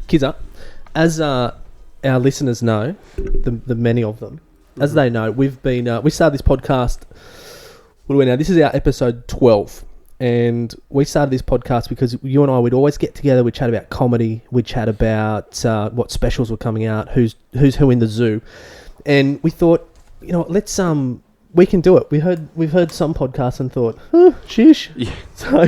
Kizza, as our listeners know, the many of them, as they know, we've been we started this podcast. What are we now? This is our episode 12, and we started this podcast because you and I would always get together. We'd chat about comedy. We'd chat about what specials were coming out, who's who in the zoo, and we thought, you know, let's we can do it. We've heard some podcasts and thought, sheesh. Yeah. So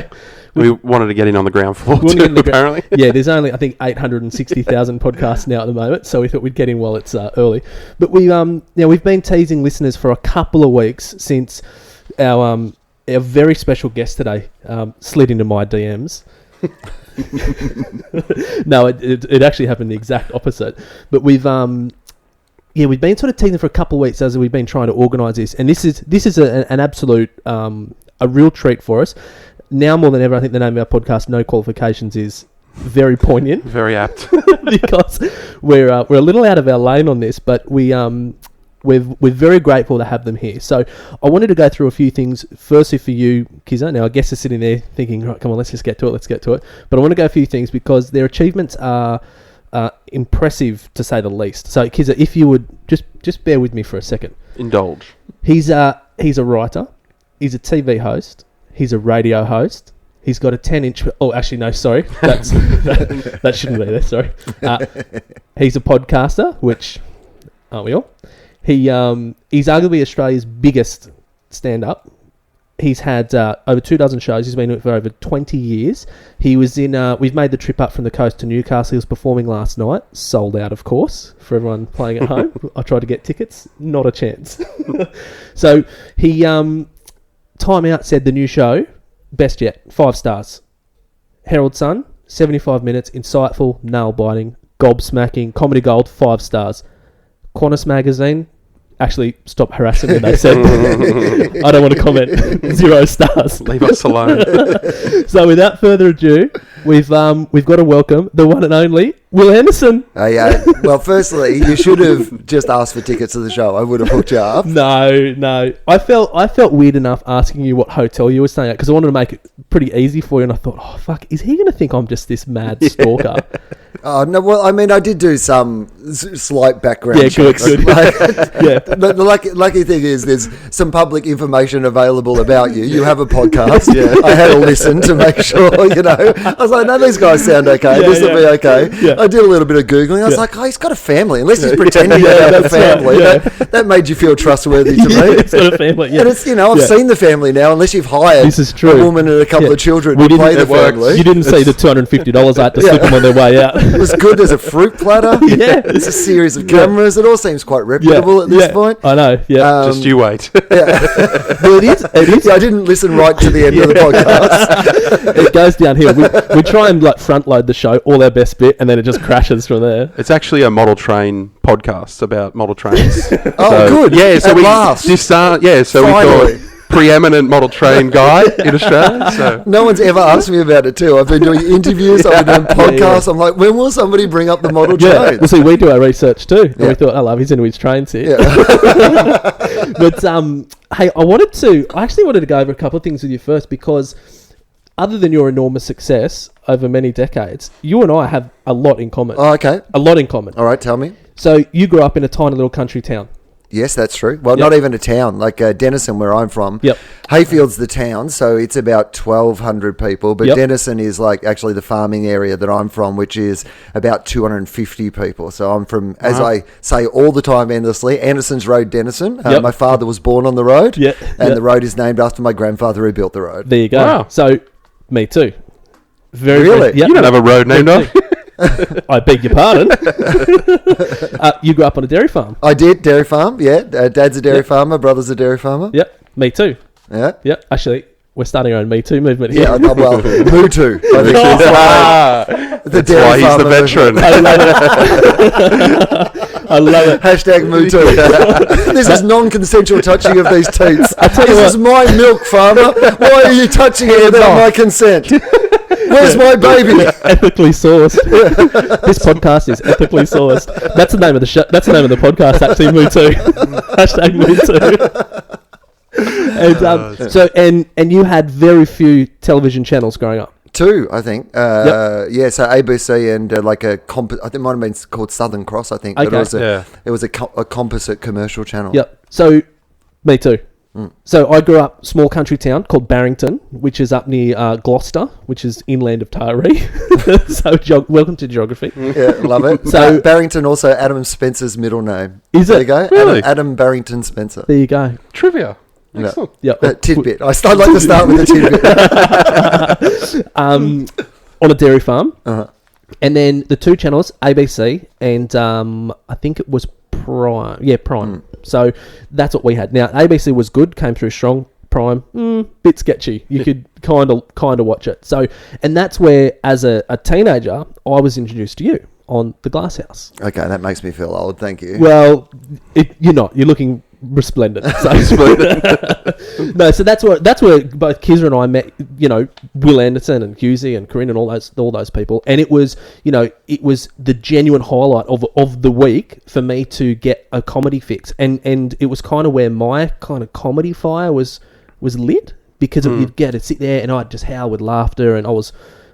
we wanted to get in on the ground floor too, apparently. Yeah, there's only, I think, 860,000 podcasts now at the moment, so we thought we'd get in while it's early. But we've been teasing listeners for a couple of weeks since our very special guest today slid into my DMs. No, it actually happened the exact opposite. But we've been sort of teasing for a couple of weeks as we've been trying to organise this, and this is an absolute a real treat for us. Now more than ever, I think the name of our podcast, No Qualifications, is very poignant, very apt, because we're a little out of our lane on this, but we're very grateful to have them here. So I wanted to go through a few things. Firstly, for you, Kizza. Now I guess you're sitting there thinking, right, come on, let's get to it. But I want to go a few things because their achievements are impressive to say the least. So Kizza, if you would just bear with me for a second. Indulge. He's a writer. He's a TV host. He's a radio host. He's got a 10-inch... Oh, actually, no, sorry. That shouldn't be there, sorry. He's a podcaster, which... Aren't we all? He's arguably Australia's biggest stand-up. He's had over 24 shows. He's been doing it for over 20 years. He was in... we've made the trip up from the coast to Newcastle. He was performing last night. Sold out, of course, for everyone playing at home. I tried to get tickets. Not a chance. So he... Time Out said the new show, best yet, 5 stars. Herald Sun, 75 minutes, insightful, nail-biting, gobsmacking, comedy gold, 5 stars. Qantas Magazine, actually, stop harassing me, they said. I don't want to comment. 0 stars. Leave us alone. So without further ado, we've got to welcome the one and only Wil Anderson. Well, firstly, you should have just asked for tickets to the show. I would have hooked you up. No. I felt weird enough asking you what hotel you were staying at because I wanted to make it pretty easy for you, and I thought, oh fuck, is he going to think I'm just this mad stalker? Oh no! Well, I mean, I did do some slight background. Yeah, checks. good. Yeah. But the lucky thing is, there's some public information available about you. You have a podcast. Yeah. I had a listen to make sure. I was like, no, these guys sound okay. This will be okay. Yeah. I did a little bit of googling. I was like, oh, he's got a family. Unless he's pretending to have a family, right. that made you feel trustworthy to me. He's got a family. Yeah. And it's I've seen the family now. Unless you've hired this is true. a woman and a couple of children to play the family. You didn't see the $250 I had to slip them on their way out. It was good as a fruit platter. Yeah. It's a series of cameras. It all seems quite reputable at this point. I know. Yeah. Just you wait. Well, it is. I didn't listen right to the end of the podcast. It goes downhill. We try and front load the show, all our best bit, and then it just crashes from there. It's actually a model train podcast about model trains. Good. Yeah, so at we last. so Finally. we thought preeminent model train guy in Australia. So. No one's ever asked me about it too. I've been doing interviews, I've been doing podcasts. I'm like, when will somebody bring up the model train? Well, see, we do our research too. And we thought, I love he's into his trains here. Yeah. But hey, I actually wanted to go over a couple of things with you first because other than your enormous success over many decades, you and I have a lot in common. Oh, okay. A lot in common. All right, tell me. So you grew up in a tiny little country town. Yes, that's true. Well, not even a town, like Denison, where I'm from. Yep. Hayfield's the town, so it's about 1,200 people. But Denison is actually the farming area that I'm from, which is about 250 people. So I'm from, as I say all the time endlessly, Anderson's Road, Denison. My father was born on the road, and the road is named after my grandfather who built the road. There you go. Wow. So, me too. Really? Yep. You don't have a road named after you. I beg your pardon. You grew up on a dairy farm. I did, dairy farm, yeah. Dad's a dairy farmer, brother's a dairy farmer. Yep, me too. Yeah. Yep, actually, we're starting our own Me Too movement here. Yeah, well, Moo Too. I think That's why he's the veteran. I love it. Hashtag Moo Too. This is non-consensual touching of these teats. This is my milk, farmer. Why are you touching it without my consent? Where's my baby? Ethically sourced. This podcast is ethically sourced. That's the name of the show. That's the name of the podcast. Actually, Moo Too. Hashtag Moo Too. And you had very few television channels growing up. 2, I think. Yeah, so ABC and I think it might have been called Southern Cross, I think. Okay. But it was a composite commercial channel. Yep. So, me too. So I grew up small country town called Barrington, which is up near Gloucester, which is inland of Taree. So welcome to geography. Yeah, love it. So Barrington also Adam Spencer's middle name. Is there it? you go. Really? Adam Barrington Spencer. There you go. Trivia. Yeah. Excellent. Yep. Tidbit. I'd like to start with a tidbit. On a dairy farm. Uh-huh. And then the 2 channels, ABC and I think it was Prime. Yeah, Prime. So that's what we had. Now, ABC was good, came through strong. Prime, bit sketchy. You could kind of watch it. So, and that's where, as a teenager, I was introduced to you on The Glass House. Okay, that makes me feel old. Thank you. Well, you're not. You're looking resplendent. So. No, so that's where both Kizza and I met. Wil Anderson and Kizza and Corinne and all those people, and it was the genuine highlight of the week for me to get a comedy fix, and it was kind of where my kind of comedy fire was lit, because you'd get to sit there and I'd just howl with laughter, and I was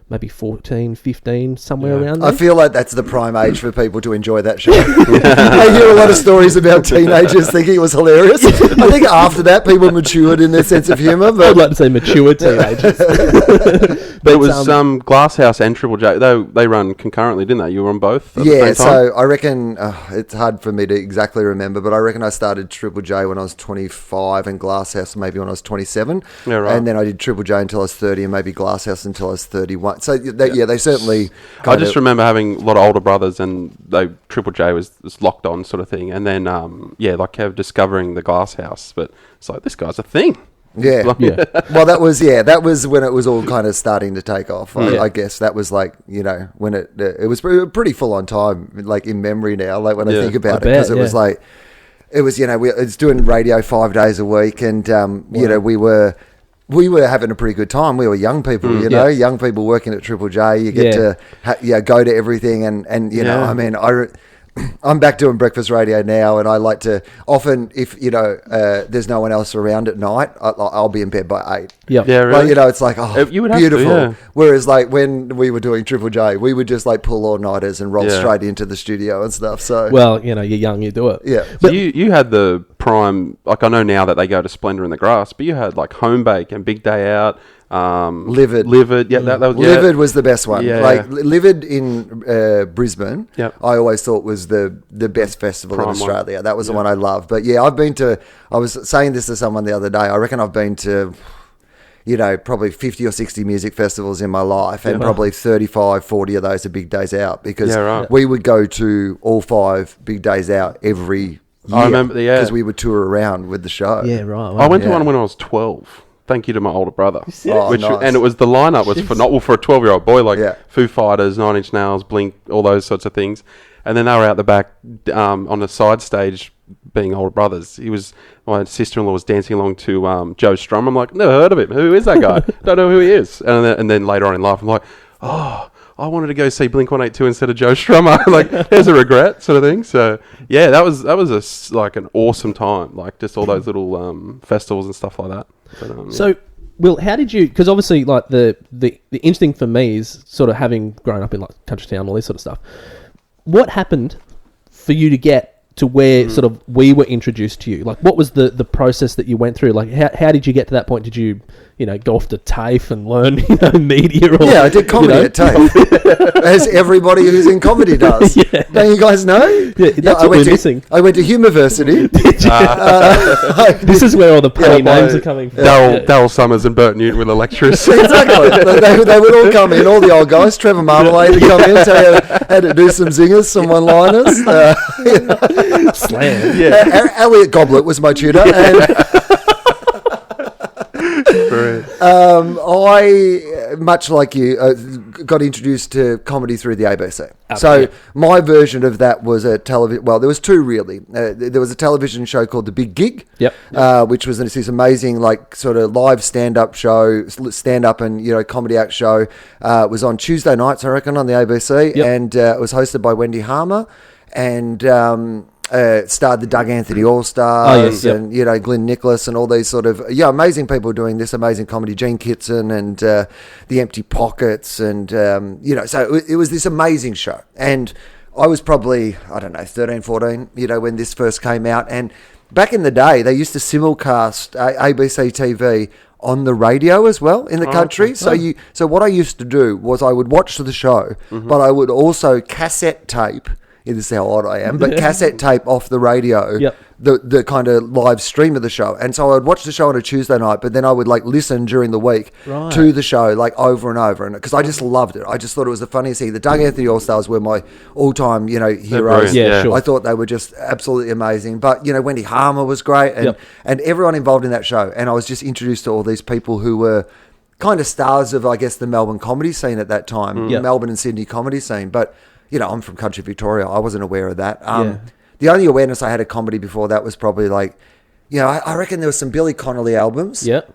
maybe 14, 15, somewhere around there. I feel like that's the prime age for people to enjoy that show. I hear a lot of stories about teenagers thinking it was hilarious. I think after that, people matured in their sense of humour. But I'd like to say mature teenagers. But it was Glasshouse and Triple J. They run concurrently, didn't they? You were on both at the same time? So I reckon it's hard for me to exactly remember, but I reckon I started Triple J when I was 25 and Glasshouse maybe when I was 27. Yeah, right. And then I did Triple J until I was 30 and maybe Glasshouse until I was 31. So they certainly. I just remember having a lot of older brothers, and Triple J was locked on sort of thing, and then like discovering the Glass House. But it's like, this guy's a thing. Yeah. Well, that was when it was all kind of starting to take off. I guess that was like, when it was a pretty full on time, like in memory now, like when I think about it, because it was like, it was, it's doing radio 5 days a week, and we were having a pretty good time. We were young people, young people working at Triple J. You get to go to everything, and I mean, I'm back doing breakfast radio now, and I like to often, if there's no one else around at night, I'll be in bed by 8. Yeah, Like, really. it's like you would beautiful. Have to, yeah. Whereas like when we were doing Triple J, we would just like pull all nighters and roll straight into the studio and stuff. So you're young, you do it. Yeah. So you had the prime. Like, I know now that they go to Splendor in the Grass, but you had like Home Bake and Big Day Out. Livid, yeah, that was Livid was the best one. Yeah, like Livid in Brisbane, Yep. I always thought was the best festival in Australia. That was the one I loved. But yeah, I was saying this to someone the other day. I reckon I've been to, probably 50 or 60 music festivals in my life, and probably 35, 40 of those are Big Days Out, because we would go to all 5 Big Days Out every year. I remember, because we would tour around with the show. Yeah, right. Wow. I went to one when I was 12. Thank you to my older brother. Nice. And it was the lineup was phenomenal for a 12-year-old boy, like Foo Fighters, 9 Inch Nails, Blink, all those sorts of things. And then they were out the back on the side stage, being older brothers. My sister-in-law was dancing along to Joe Strum. I'm like, never heard of him. Who is that guy? Don't know who he is. And then later on in life, I'm like, I wanted to go see Blink-182 instead of Joe Strummer. Like, there's a regret sort of thing. So yeah, that was an awesome time. Like, just all those little festivals and stuff like that. But, So, Will, how did you? Because obviously, like the interesting for me is sort of having grown up in like country town, all this sort of stuff. What happened for you to get to where sort of we were introduced to you? Like, what was the process that you went through? Like, how did you get to that point? Did you go off to TAFE and learn media? Or, I did comedy at TAFE, as everybody who's in comedy does. Don't you guys know? Yeah, that's what we're missing. I went to Humiversity. This is where all the petty names are coming from. Daryl Summers and Bert Newton were the lecturers. Exactly. They would all come in, all the old guys. Trevor Marmalade would come in, tell you how to do some zingers, some one-liners. Slam. Elliot Goblet was my tutor. And I, much like you, got introduced to comedy through the ABC. So my version of that was a television. Well, there was 2 really. There was a television show called The Big Gig, which was this amazing, like, sort of live stand-up show, stand-up and comedy act show. It was on Tuesday nights, I reckon, on the ABC, and it was hosted by Wendy Harmer. And starred the Doug Anthony All-Stars and, Glenn Nicholas and all these sort of, amazing people doing this amazing comedy. Gene Kitson and The Empty Pockets and, so it was this amazing show. And I was probably, 13, 14, when this first came out. And back in the day, they used to simulcast ABC TV on the radio as well in the country. Okay. So what I used to do was I would watch the show, but I would also cassette tape. This is how old I am, but cassette tape off the radio, the kind of live stream of the show. And so I would watch the show on a Tuesday night, but then I would listen during the week to the show over and over. And because I just loved it. I just thought it was the funniest thing. The Doug Anthony All-Stars were my all-time, heroes. Yeah, sure. I thought they were just absolutely amazing. But, Wendy Harmer was great and everyone involved in that show. And I was just introduced to all these people who were kind of stars of, I guess, the Melbourne comedy scene at that time, Melbourne and Sydney comedy scene. But I'm from country Victoria. I wasn't aware of that. The only awareness I had of comedy before that was probably I reckon there was some Billy Connolly albums. Yep.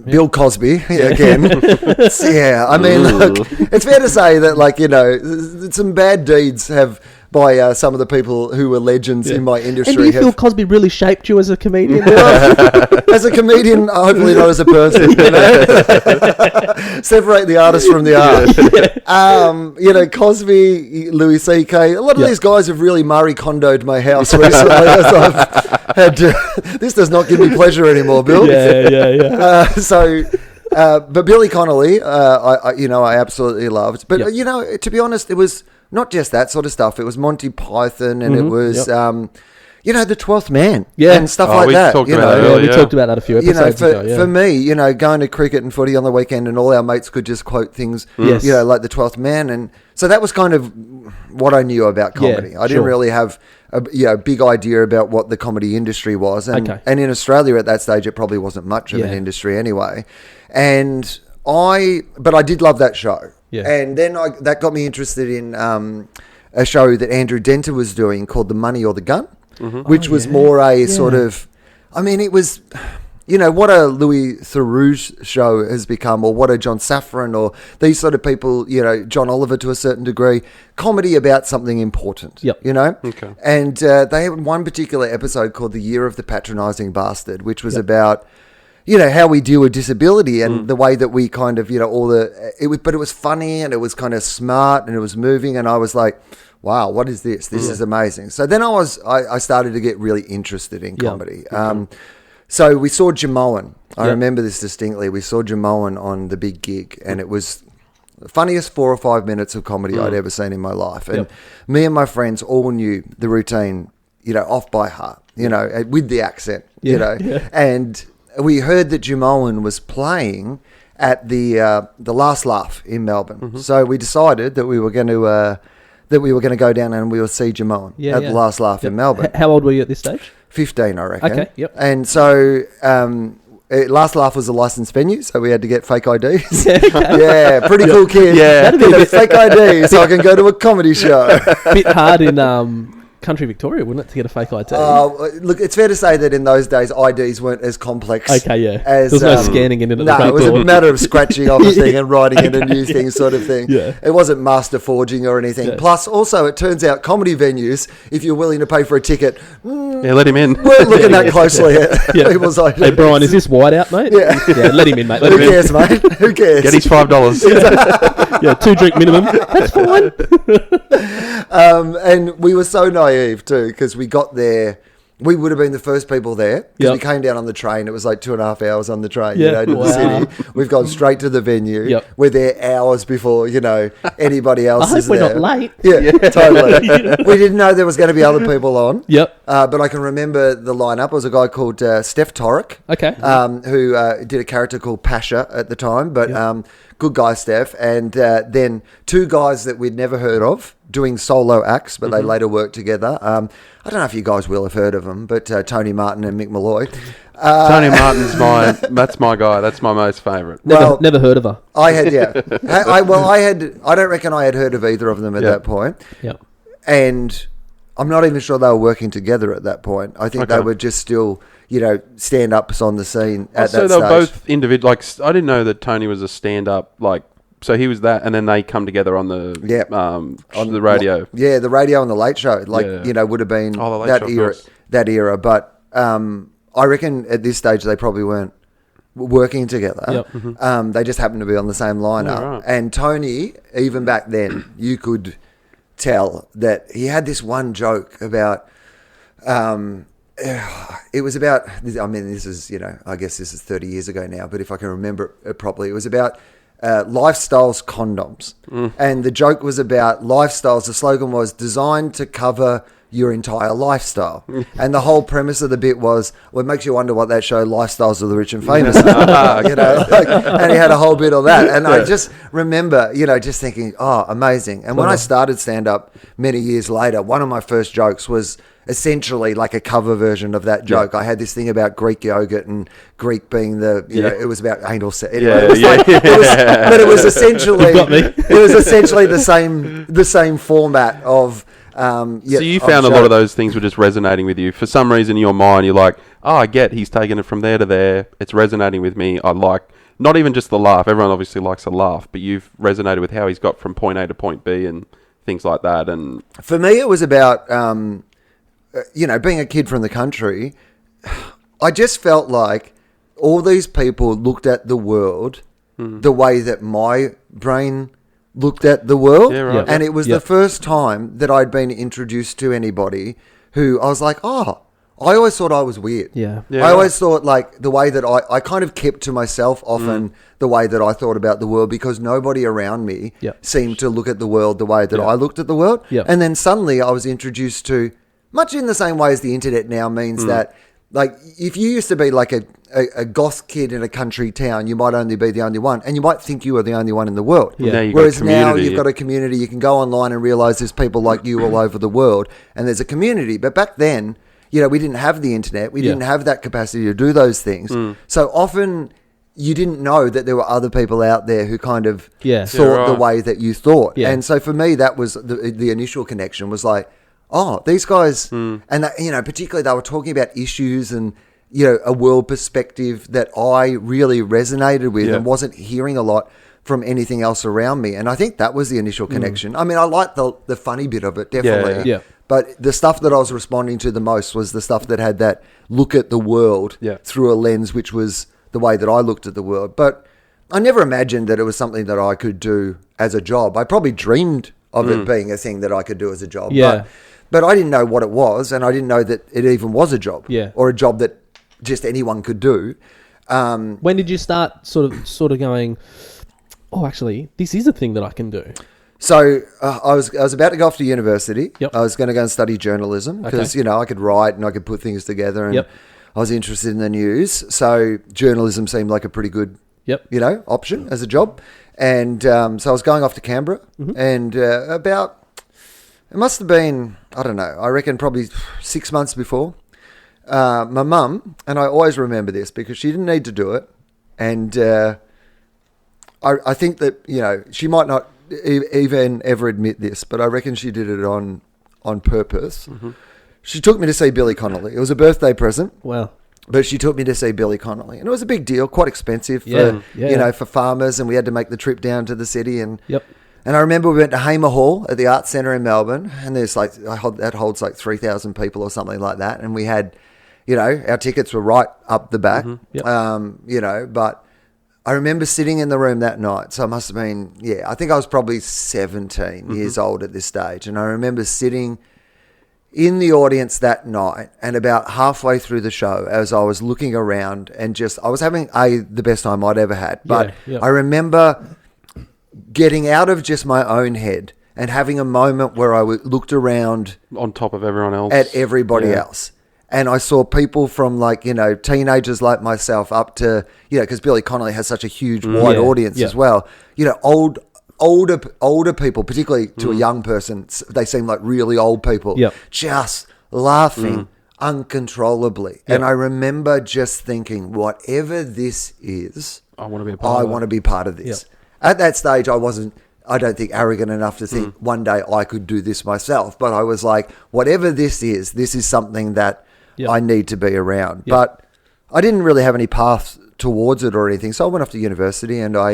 Bill Cosby, again. I mean, look, it's fair to say that, some bad deeds have by some of the people who were legends in my industry. And do you feel Cosby really shaped you as a comedian? As a comedian, hopefully not as a person. Separate the artist from the art. Cosby, Louis C.K., a lot of these guys have really Marie Kondo'd my house recently. As I've had this does not give me pleasure anymore, Bill. But Billy Connolly, I absolutely loved. But to be honest, it was not just that sort of stuff. It was Monty Python, and it was, the 12th Man, and stuff like that. We talked about that a few episodes ago. For me, going to cricket and footy on the weekend, and all our mates could just quote things, like the 12th Man, and so that was kind of what I knew about comedy. I didn't really have a big idea about what the comedy industry was, and in Australia at that stage, it probably wasn't much of an industry anyway. But I did love that show. Yeah. And then that got me interested in a show that Andrew Denter was doing called The Money or the Gun, which was more a sort of, it was, what a Louis Theroux show has become, or what a John Safran, or these sort of people, John Oliver to a certain degree, comedy about something important, Okay. And they had one particular episode called The Year of the Patronising Bastard, which was about how we deal with disability and the way that we kind of, but it was funny and it was kind of smart and it was moving. And I was like, wow, what is this? This is amazing. So then I started to get really interested in comedy. So we saw Jamoan. I remember this distinctly. We saw Jamoan on the Big Geek, and it was the funniest 4 or 5 minutes of comedy I'd ever seen in my life. And me and my friends all knew the routine, off by heart, with the accent, and we heard that Jamoan was playing at the Last Laugh in Melbourne. So we decided that we were going to go down and we would see Jamoan at the Last Laugh in Melbourne. How old were you at this stage? 15, I reckon. Okay, yep. And so Last Laugh was a licensed venue, so we had to get fake IDs. Pretty cool kid. That'd be a fake ID so I can go to a comedy show. Bit hard in country Victoria, wouldn't it, to get a fake ID? Look, it's fair to say that in those days, IDs weren't as complex. Okay, There was no scanning in it. No, it was a matter of scratching off a thing and writing in a new thing sort of thing. It wasn't master forging or anything. Plus, also, it turns out comedy venues, if you're willing to pay for a ticket, let him in. We're looking that closely at people's IDs. Hey, Brian, is this white out, mate? Let him in, mate. Who cares, mate? Who cares? Get his $5. 2-drink minimum. That's fine. And we were so naive too, because we got there. We would have been the first people there because we came down on the train. It was like 2.5 hours on the train, to the city. We've gone straight to the venue. We're there hours before, anybody else is there. I hope we're not late. Yeah, totally. We didn't know there was going to be other people on. But I can remember the lineup. It was a guy called Steph Torrick. Okay. Who did a character called Pasha at the time, but good guy, Steph. And then 2 guys that we'd never heard of doing solo acts, but they later worked together. I don't know if you guys will have heard of them, but Tony Martin and Mick Malloy. Tony Martin's that's my guy. That's my most favourite. Never heard of her. I had, I don't reckon I had heard of either of them at that point. And I'm not even sure they were working together at that point. I think they were just still, stand-ups on the scene at that stage. So they were both individual. I didn't know that Tony was a stand-up, So he was that, and then they come together on the on the radio. Yeah, the radio and the Late Show, would have been that era. But I reckon at this stage they probably weren't working together. Yep. Mm-hmm. They just happened to be on the same lineup. Right. And Tony, even back then, you could tell that he had this one joke about. It was about. I mean, this is I guess this is 30 years ago now. But if I can remember it properly, it was about lifestyles condoms, and the joke was about lifestyles. The slogan was designed to cover your entire lifestyle. And the whole premise of the bit was, well, it makes you wonder what that show, Lifestyles of the Rich and Famous, and he had a whole bit of that. And I just remember, just thinking, oh, amazing. And when I started stand-up many years later, one of my first jokes was essentially like a cover version of that joke. I had this thing about Greek yogurt and Greek being it was about anal sex. Anyway, but it was essentially the same format of. So you found a lot of those things were just resonating with you. For some reason in your mind, you're like, oh, I get he's taken it from there to there. It's resonating with me. I like, not even just the laugh. Everyone obviously likes a laugh, but you've resonated with how he's got from point A to point B and things like that. And for me, it was about, being a kid from the country. I just felt like all these people looked at the world the way that my brain looked at the world. Yeah, right. And it was the first time that I'd been introduced to anybody who I was like, oh, I always thought I was weird. Yeah. I always thought like the way that I kind of kept to myself often the way that I thought about the world, because nobody around me seemed to look at the world the way that I looked at the world. And then suddenly I was introduced to, much in the same way as the internet now means that, like, if you used to be like a goth kid in a country town, you might only be the only one, and you might think you are the only one in the world. Yeah. Whereas now you've got a community. You can go online and realize there's people like you all over the world, and there's a community. But back then, we didn't have the internet. We didn't have that capacity to do those things. So often you didn't know that there were other people out there who kind of thought the way that you thought. Yeah. And so for me, that was the initial connection was like, oh, these guys, and particularly they were talking about issues and, a world perspective that I really resonated with and wasn't hearing a lot from anything else around me. And I think that was the initial connection. I mean, I liked the funny bit of it, definitely. Yeah. But the stuff that I was responding to the most was the stuff that had that look at the world through a lens, which was the way that I looked at the world. But I never imagined that it was something that I could do as a job. I probably dreamed of it being a thing that I could do as a job. Yeah. But I didn't know what it was, and I didn't know that it even was a job, or a job that just anyone could do. When did you start sort of going, oh, actually, this is a thing that I can do? So I was about to go off to university. Yep. I was going to go and study journalism because, I could write and I could put things together, and I was interested in the news. So journalism seemed like a pretty good, option as a job. And so I was going off to Canberra, and it must have been, I don't know, I reckon probably 6 months before, my mum, and I always remember this because she didn't need to do it, and I think that, she might not even ever admit this, but I reckon she did it on purpose. She took me to see Billy Connolly. It was a birthday present. Wow. But she took me to see Billy Connolly, and it was a big deal, quite expensive for, for farmers, and we had to make the trip down to the city, and And I remember we went to Hamer Hall at the Arts Centre in Melbourne, and there's that holds like 3,000 people or something like that. And we had, our tickets were right up the back, but I remember sitting in the room that night. So I must have been, I think I was probably 17 years old at this stage. And I remember sitting in the audience that night, and about halfway through the show, as I was looking around and I was having the best time I'd ever had. But I remember getting out of just my own head and having a moment where I looked around on top of everyone else at everybody else. And I saw people from teenagers like myself up to, because Billy Connolly has such a huge wide audience as well. Older people, particularly to a young person, they seem like really old people, just laughing uncontrollably. And I remember just thinking, whatever this is, I want to be part of this. At that stage, I don't think arrogant enough to think one day I could do this myself. But I was like, whatever this is something that I need to be around. But I didn't really have any path towards it or anything. So I went off to university, and I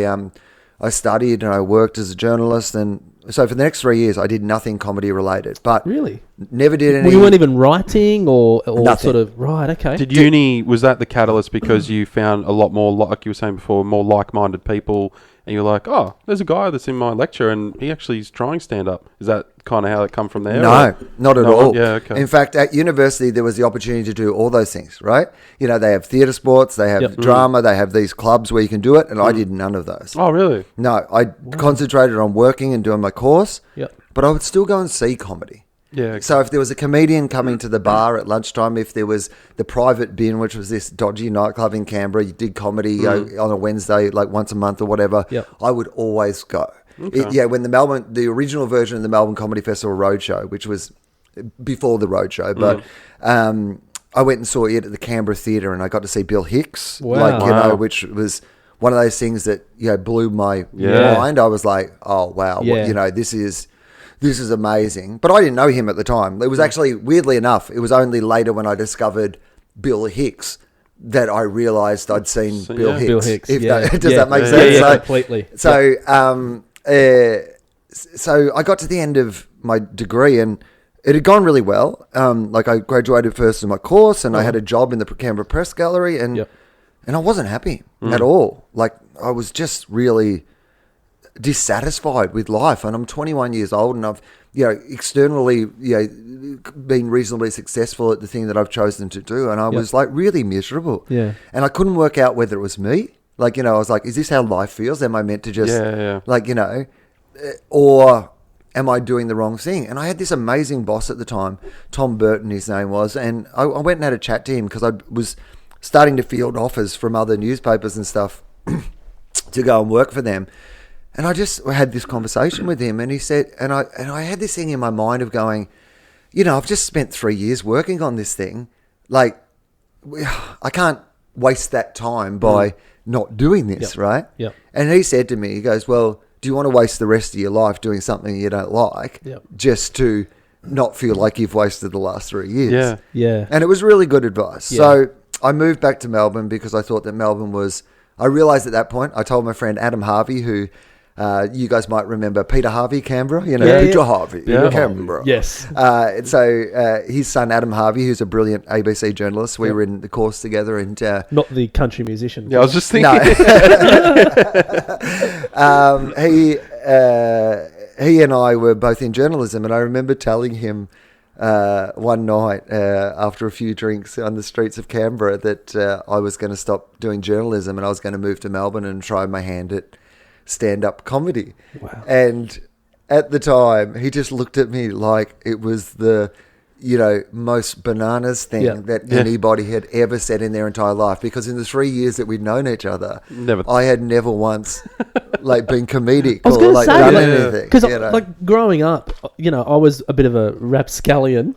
I studied and I worked as a journalist, and so for the next 3 years I did nothing comedy related. But really, never did any. Well, you weren't even writing or Nothing. sort of right. Okay. Did uni, was that the catalyst because you found a lot more, like you were saying before, more like-minded people, and you're like, oh, there's a guy that's in my lecture and he actually is trying stand-up? Is that kind of how it come from there? No, not at all. Yeah, okay. In fact, at university, there was the opportunity to do all those things, right? You know, they have theatre sports, they have drama, they have these clubs where you can do it, and I did none of those. Oh, really? No, I concentrated on working and doing my course, but I would still go and see comedy. Yeah. Okay. So if there was a comedian coming to the bar at lunchtime, if there was the Private Bin, which was this dodgy nightclub in Canberra, you did comedy on a Wednesday, like once a month or whatever, I would always go. Okay. When the original version of the Melbourne Comedy Festival Roadshow, which was before the Roadshow, but I went and saw it at the Canberra Theatre, and I got to see Bill Hicks, which was one of those things that blew my mind. I was like, oh wow, this is amazing. But I didn't know him at the time. It was actually, weirdly enough, it was only later when I discovered Bill Hicks that I realised I'd seen Bill Hicks. Bill Hicks. Does that make sense? Yeah, completely. So, so I got to the end of my degree and it had gone really well. Like I graduated first in my course and I had a job in the Canberra Press Gallery and I wasn't happy at all. Like I was just really dissatisfied with life, and I'm 21 years old and I've externally been reasonably successful at the thing that I've chosen to do, and I was like really miserable, and I couldn't work out whether it was me, like I was like, is this how life feels? Am I meant to just like or am I doing the wrong thing? And I had this amazing boss at the time, Tom Burton his name was, and I went and had a chat to him because I was starting to field offers from other newspapers and stuff to go and work for them. And I just had this conversation with him, and he said, and I had this thing in my mind of going, I've just spent 3 years working on this thing. Like, I can't waste that time by not doing this, right? Yeah. And he said to me, he goes, well, do you want to waste the rest of your life doing something you don't like just to not feel like you've wasted the last 3 years? Yeah. Yeah. And it was really good advice. Yeah. So I moved back to Melbourne because I thought that Melbourne was, I realised at that point, I told my friend Adam Harvey, who... you guys might remember Peter Harvey, Canberra, Peter Harvey, Canberra. Yes. So his son, Adam Harvey, who's a brilliant ABC journalist, we were in the course together. And not the country musician. Yeah, I was just thinking. No. He and I were both in journalism, and I remember telling him one night after a few drinks on the streets of Canberra that I was going to stop doing journalism and I was going to move to Melbourne and try my hand at stand-up comedy. Wow. And at the time he just looked at me like it was the most bananas thing that anybody had ever said in their entire life, because in the 3 years that we'd known each other, I had never once like been comedic or like done anything. Because like growing up, I was a bit of a rapscallion,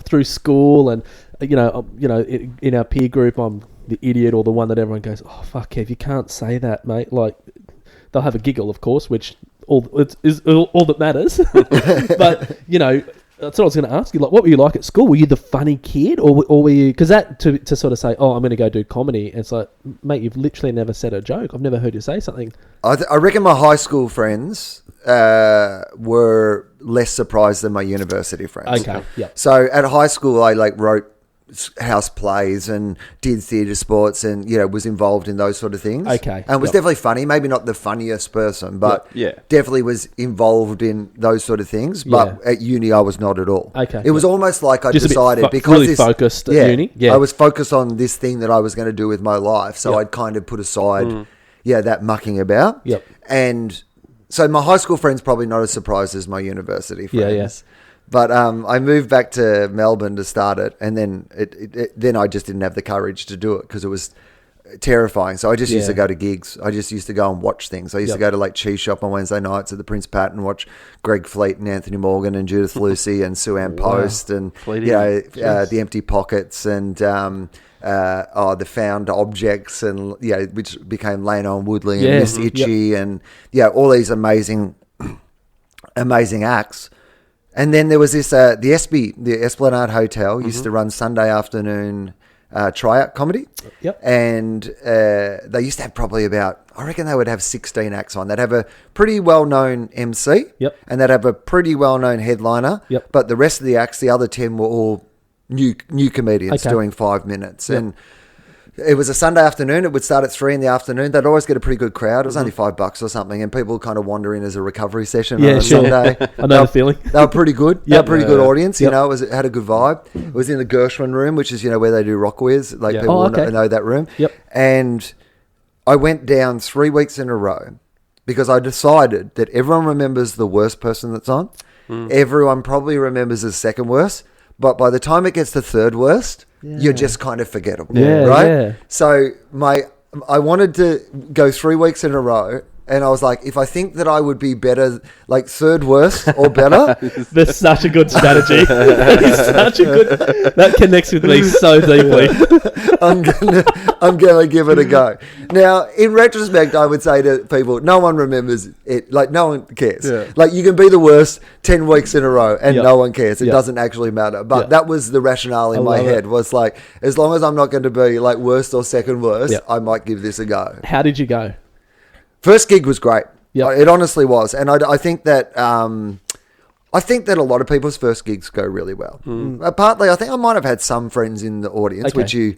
through school, and in our peer group I'm the idiot or the one that everyone goes, oh fuck Kev, you can't say that, mate. Like they'll have a giggle, of course, which is all that matters. But that's what I was going to ask you. Like, what were you like at school? Were you the funny kid, or were you? Because that to sort of say, oh, I'm going to go do comedy. And it's like, mate, you've literally never said a joke. I've never heard you say something. I reckon my high school friends were less surprised than my university friends. Okay, yeah. So at high school, I wrote house plays and did theatre sports and was involved in those sort of things. Okay. And was definitely funny, maybe not the funniest person, but definitely was involved in those sort of things. But at uni I was not at all. Okay. It was almost like I just decided because really focused at uni. Yeah. I was focused on this thing that I was going to do with my life. So I'd kind of put aside that mucking about. Yep. And so my high school friends probably not as surprised as my university friends. Yeah. But I moved back to Melbourne to start it, and then then I just didn't have the courage to do it because it was terrifying. So I just used to go to gigs. I just used to go and watch things. I used to go to Cheese Shop on Wednesday nights at the Prince Pat and watch Greg Fleet and Anthony Morgan and Judith Lucy and Sue Ann Post and the Empty Pockets and the Found Objects and which became Lano and Woodley and Miss Itchy and all these amazing acts. And then there was this, the Esplanade Hotel used to run Sunday afternoon tryout comedy. Yep. And they used to have probably about, I reckon they would have 16 acts on. They'd have a pretty well-known MC. Yep. And they'd have a pretty well-known headliner. Yep. But the rest of the acts, the other 10 were all new comedians doing 5 minutes. Yep. And it was a Sunday afternoon. It would start at 3 p.m. They'd always get a pretty good crowd. It was only $5 or something, and people kind of wander in as a recovery session on a Sunday. I know the feeling. They were pretty good. They were a pretty good audience. Yep. It had a good vibe. It was in the Gershwin room, which is where they do Rockwares. Like people know that room. Yep. And I went down 3 weeks in a row because I decided that everyone remembers the worst person that's on. Everyone probably remembers the second worst, but by the time it gets to third worst, you're just kind of forgettable, right? Yeah. So I wanted to go 3 weeks in a row, and I was like, if I think that I would be better, like third worst or better. That's such a good strategy. That connects with me so deeply. I'm gonna give it a go. Now, in retrospect, I would say to people, no one remembers it. Like, no one cares. Yeah. Like, you can be the worst 10 weeks in a row, and no one cares. It doesn't actually matter. But that was the rationale in my head. Was like, as long as I'm not going to be like worst or second worst, I might give this a go. How did you go? First gig was great. Yep. It honestly was. And I think that a lot of people's first gigs go really well. Partly, I think I might have had some friends in the audience, which you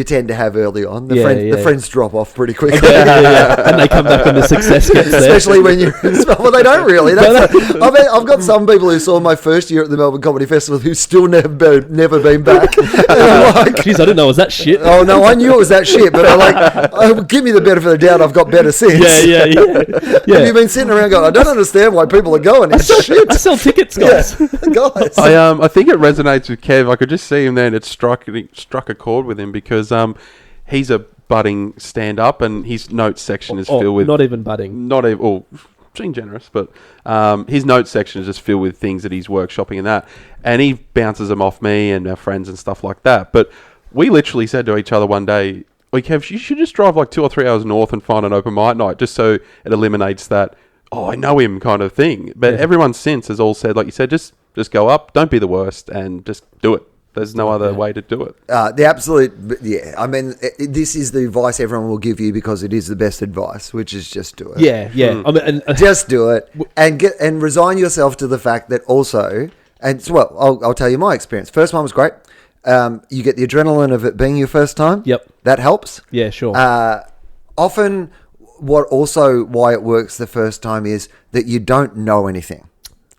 tend to have early on. The friends drop off pretty quickly. And they come back when the success gets there. Especially when you're in well, they don't really. I've got some people who saw my first year at the Melbourne Comedy Festival who still never been back. Like, jeez, I didn't know it was that shit. Oh, no, I knew it was that shit, but give me the benefit of the doubt, I've got better since. Yeah. Have you been sitting around going, I don't understand why people are going? It's shit. I sell tickets, guys. Guys. I think it resonates with Kev. I could just see him there, and it struck a chord with him because he's a budding stand-up, and his notes section is filled with not even budding, being generous, but his notes section is just filled with things that he's workshopping and he bounces them off me and our friends and stuff like that. But we literally said to each other one day, "Well, Kev, you should just drive like 2 or 3 hours north and find an open mic night, just so it eliminates that." I know him kind of thing. But everyone since has all said, like you said, just go up, don't be the worst, and just do it. There's no other way to do it. The absolute, I mean, this is the advice everyone will give you because it is the best advice, which is just do it. Yeah. I mean, just do it and resign yourself to the fact that also, I'll tell you my experience. First one was great. You get the adrenaline of it being your first time. Yep. That helps. Yeah, sure. Often, why it works the first time is that you don't know anything,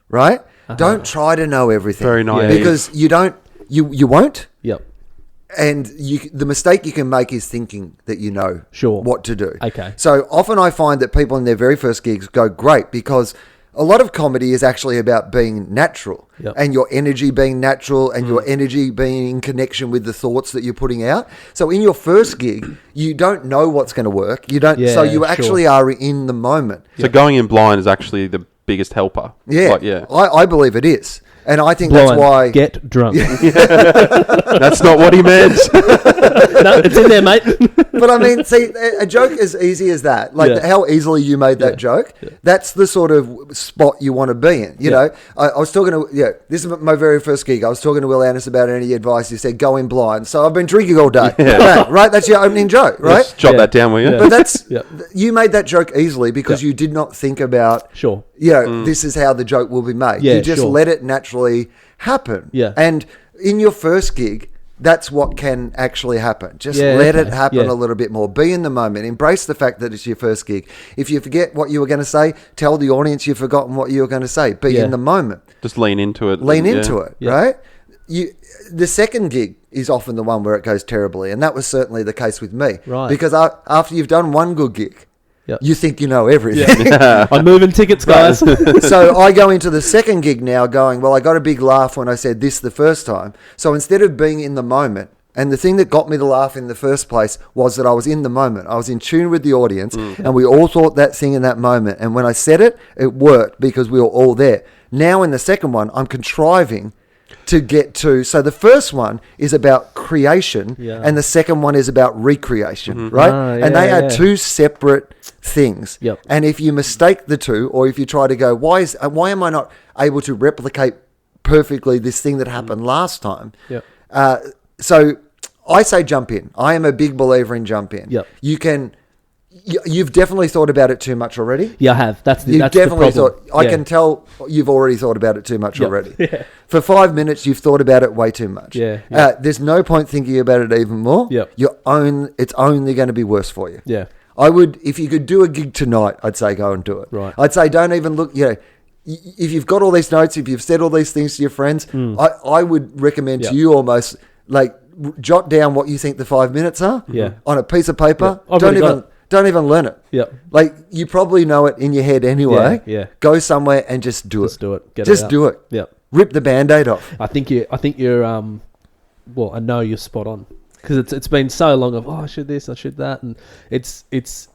right? Don't try to know everything. Very naive. Because you won't. Yep. And the mistake you can make is thinking that you know what to do. Okay. So often I find that people in their very first gigs go great because a lot of comedy is actually about being natural and your energy being natural and your energy being in connection with the thoughts that you're putting out. So in your first gig, you don't know what's going to work. You don't. So you actually are in the moment. So going in blind is actually the biggest helper. Yeah. I believe it is. And I think blind, that's why... Get drunk. That's not what he meant. No, it's in there, mate. But I mean, see, a joke as easy as that, like how easily you made that joke, that's the sort of spot you want to be in. You know, I was talking to, this is my very first gig. I was talking to Wil Anderson about any advice. He said, go in blind. So I've been drinking all day. Right? That's your opening joke, right? Let's jot that down, will you? But that's, you made that joke easily because you did not think about, this is how the joke will be made. You just let it naturally happen. Yeah. And in your first gig, that's what can actually happen. Just let it happen a little bit more. Be in the moment. Embrace the fact that it's your first gig. If you forget what you were going to say, tell the audience you've forgotten what you were going to say. Be in the moment. Just lean into it. Lean into it, right? The second gig is often the one where it goes terribly, and that was certainly the case with me. Right. Because after you've done one good gig, you think you know everything. I'm moving tickets, guys. So I go into the second gig now going, well, I got a big laugh when I said this the first time. So instead of being in the moment, and the thing that got me the laugh in the first place was that I was in the moment. I was in tune with the audience, and we all thought that thing in that moment. And when I said it, it worked because we were all there. Now in the second one, I'm contriving to get to. So the first one is about creation, and the second one is about recreation, right? And they are two separate things. And if you mistake the two, or if you try to go, why am I not able to replicate perfectly this thing that happened last time? So I say jump in. I am a big believer in jump in. Yep. You've definitely thought about it too much already. Yeah, I have. That's the definitely problem. I can tell you've already thought about it too much already. Yeah. For 5 minutes, you've thought about it way too much. Yeah. There's no point thinking about it even more. Yep. It's only going to be worse for you. Yeah. I would, if you could do a gig tonight, I'd say go and do it. Right. I'd say don't even look, if you've got all these notes, if you've said all these things to your friends, I would recommend to you almost like jot down what you think the 5 minutes are on a piece of paper. Yeah. Don't even learn it. Yep. Like you probably know it in your head anyway. Yeah. Go somewhere and just do it. Just do it. Just do it. Yep. Rip the Band-Aid off. I think you're well, I know you're spot on because it's been so long of I should this, I should that, and it's it's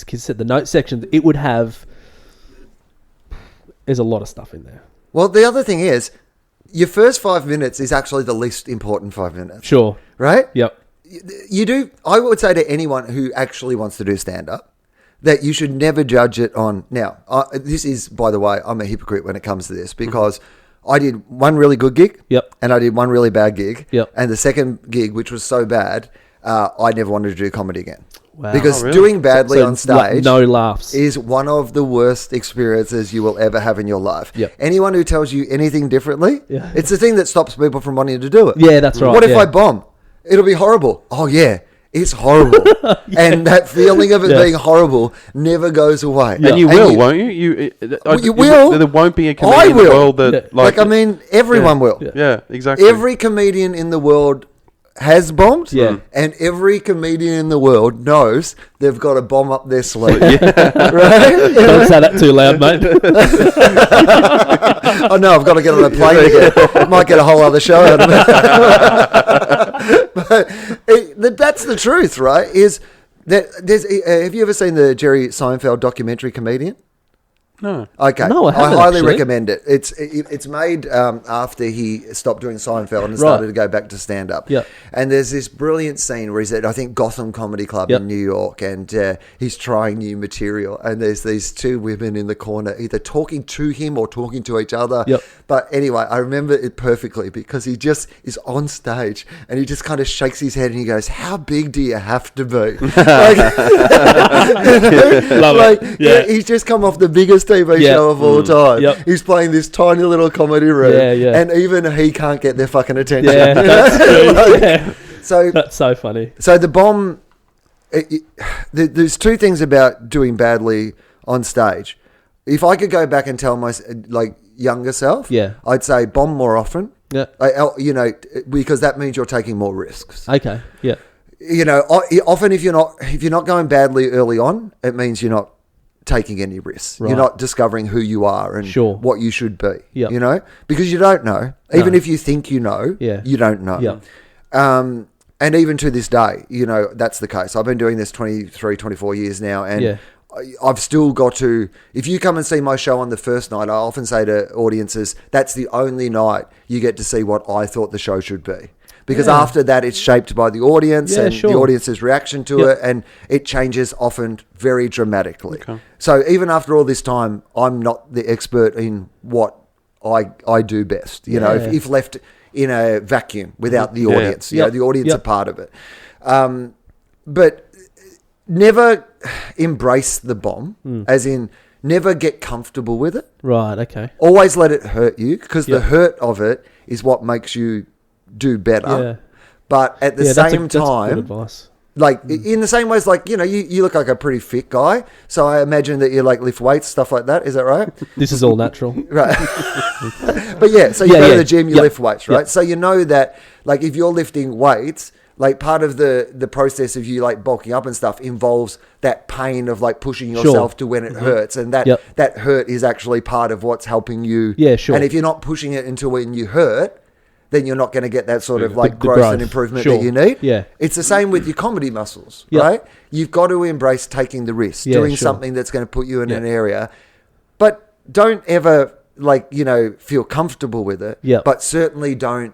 Kiz said the note section. It would have. There's a lot of stuff in there. Well, the other thing is, your first 5 minutes is actually the least important 5 minutes. Sure. Right? Yep. You do. I would say to anyone who actually wants to do stand-up that you should never judge it on. Now, this is, by the way, I'm a hypocrite when it comes to this because I did one really good gig and I did one really bad gig. Yep. And the second gig, which was so bad, I never wanted to do comedy again. Wow. Because doing badly on stage no laughs is one of the worst experiences you will ever have in your life. Yep. Anyone who tells you anything differently, it's the thing that stops people from wanting to do it. Yeah, that's right. What if I bomb? It'll be horrible. Oh, yeah. It's horrible. And that feeling of it being horrible never goes away. Yeah. And you will, won't you? You will. There won't be a comedian in the world that... everyone will. Yeah, exactly. Every comedian in the world has bombed, and every comedian in the world knows they've got a bomb up their sleeve. Right? Don't say that too loud, mate. Oh no, I've got to get on a plane again. Might get a whole other show out of it. But that's the truth, right? Is that have you ever seen the Jerry Seinfeld documentary Comedian? No. Okay. No, I haven't, highly actually. recommend it. It's made after he stopped doing Seinfeld and started to go back to stand-up. Yeah. And there's this brilliant scene where he's at, I think, Gotham Comedy Club in New York, and he's trying new material. And there's these two women in the corner either talking to him or talking to each other. Yep. But anyway, I remember it perfectly because he just is on stage and he just kind of shakes his head and he goes, how big do you have to be? Love it. Yeah. He's just come off the biggest TV show of all time. Yep. He's playing this tiny little comedy room, and even he can't get their fucking attention. Yeah, that's true. So that's so funny. So the bomb. There's two things about doing badly on stage. If I could go back and tell my younger self, I'd say bomb more often. Yeah, because that means you're taking more risks. Okay. Yeah. Often if you're not going badly early on, it means you're not taking any risks. Right. You're not discovering who you are and what you should be. Yep. Because you don't know. Even if you think you know, you don't know. Yep. And even to this day, that's the case. I've been doing this 23, 24 years now, and I've still got to, if you come and see my show on the first night, I often say to audiences, that's the only night you get to see what I thought the show should be. Because after that, it's shaped by the audience and the audience's reaction to it, and it changes often very dramatically. Okay. So even after all this time, I'm not the expert in what I do best. If left in a vacuum without the audience, the audience are part of it. But never embrace the bomb, as in never get comfortable with it. Right. Okay. Always let it hurt you, because the hurt of it is what makes you do better, but at the same time, that's good advice. In the same ways, you look like a pretty fit guy, so I imagine that you lift weights, stuff like that. Is that right? This is all natural, right? But so you go to the gym, you lift weights, right? So you know that if you're lifting weights, part of the process of you bulking up and stuff involves that pain of pushing yourself to when it hurts, and that hurt is actually part of what's helping you. Yeah, sure. And if you're not pushing it until when you hurt, then you're not going to get that sort of growth and improvement that you need. Yeah. It's the same with your comedy muscles, right? You've got to embrace taking the risk, doing something that's going to put you in an area, but don't ever feel comfortable with it. Yeah. But certainly don't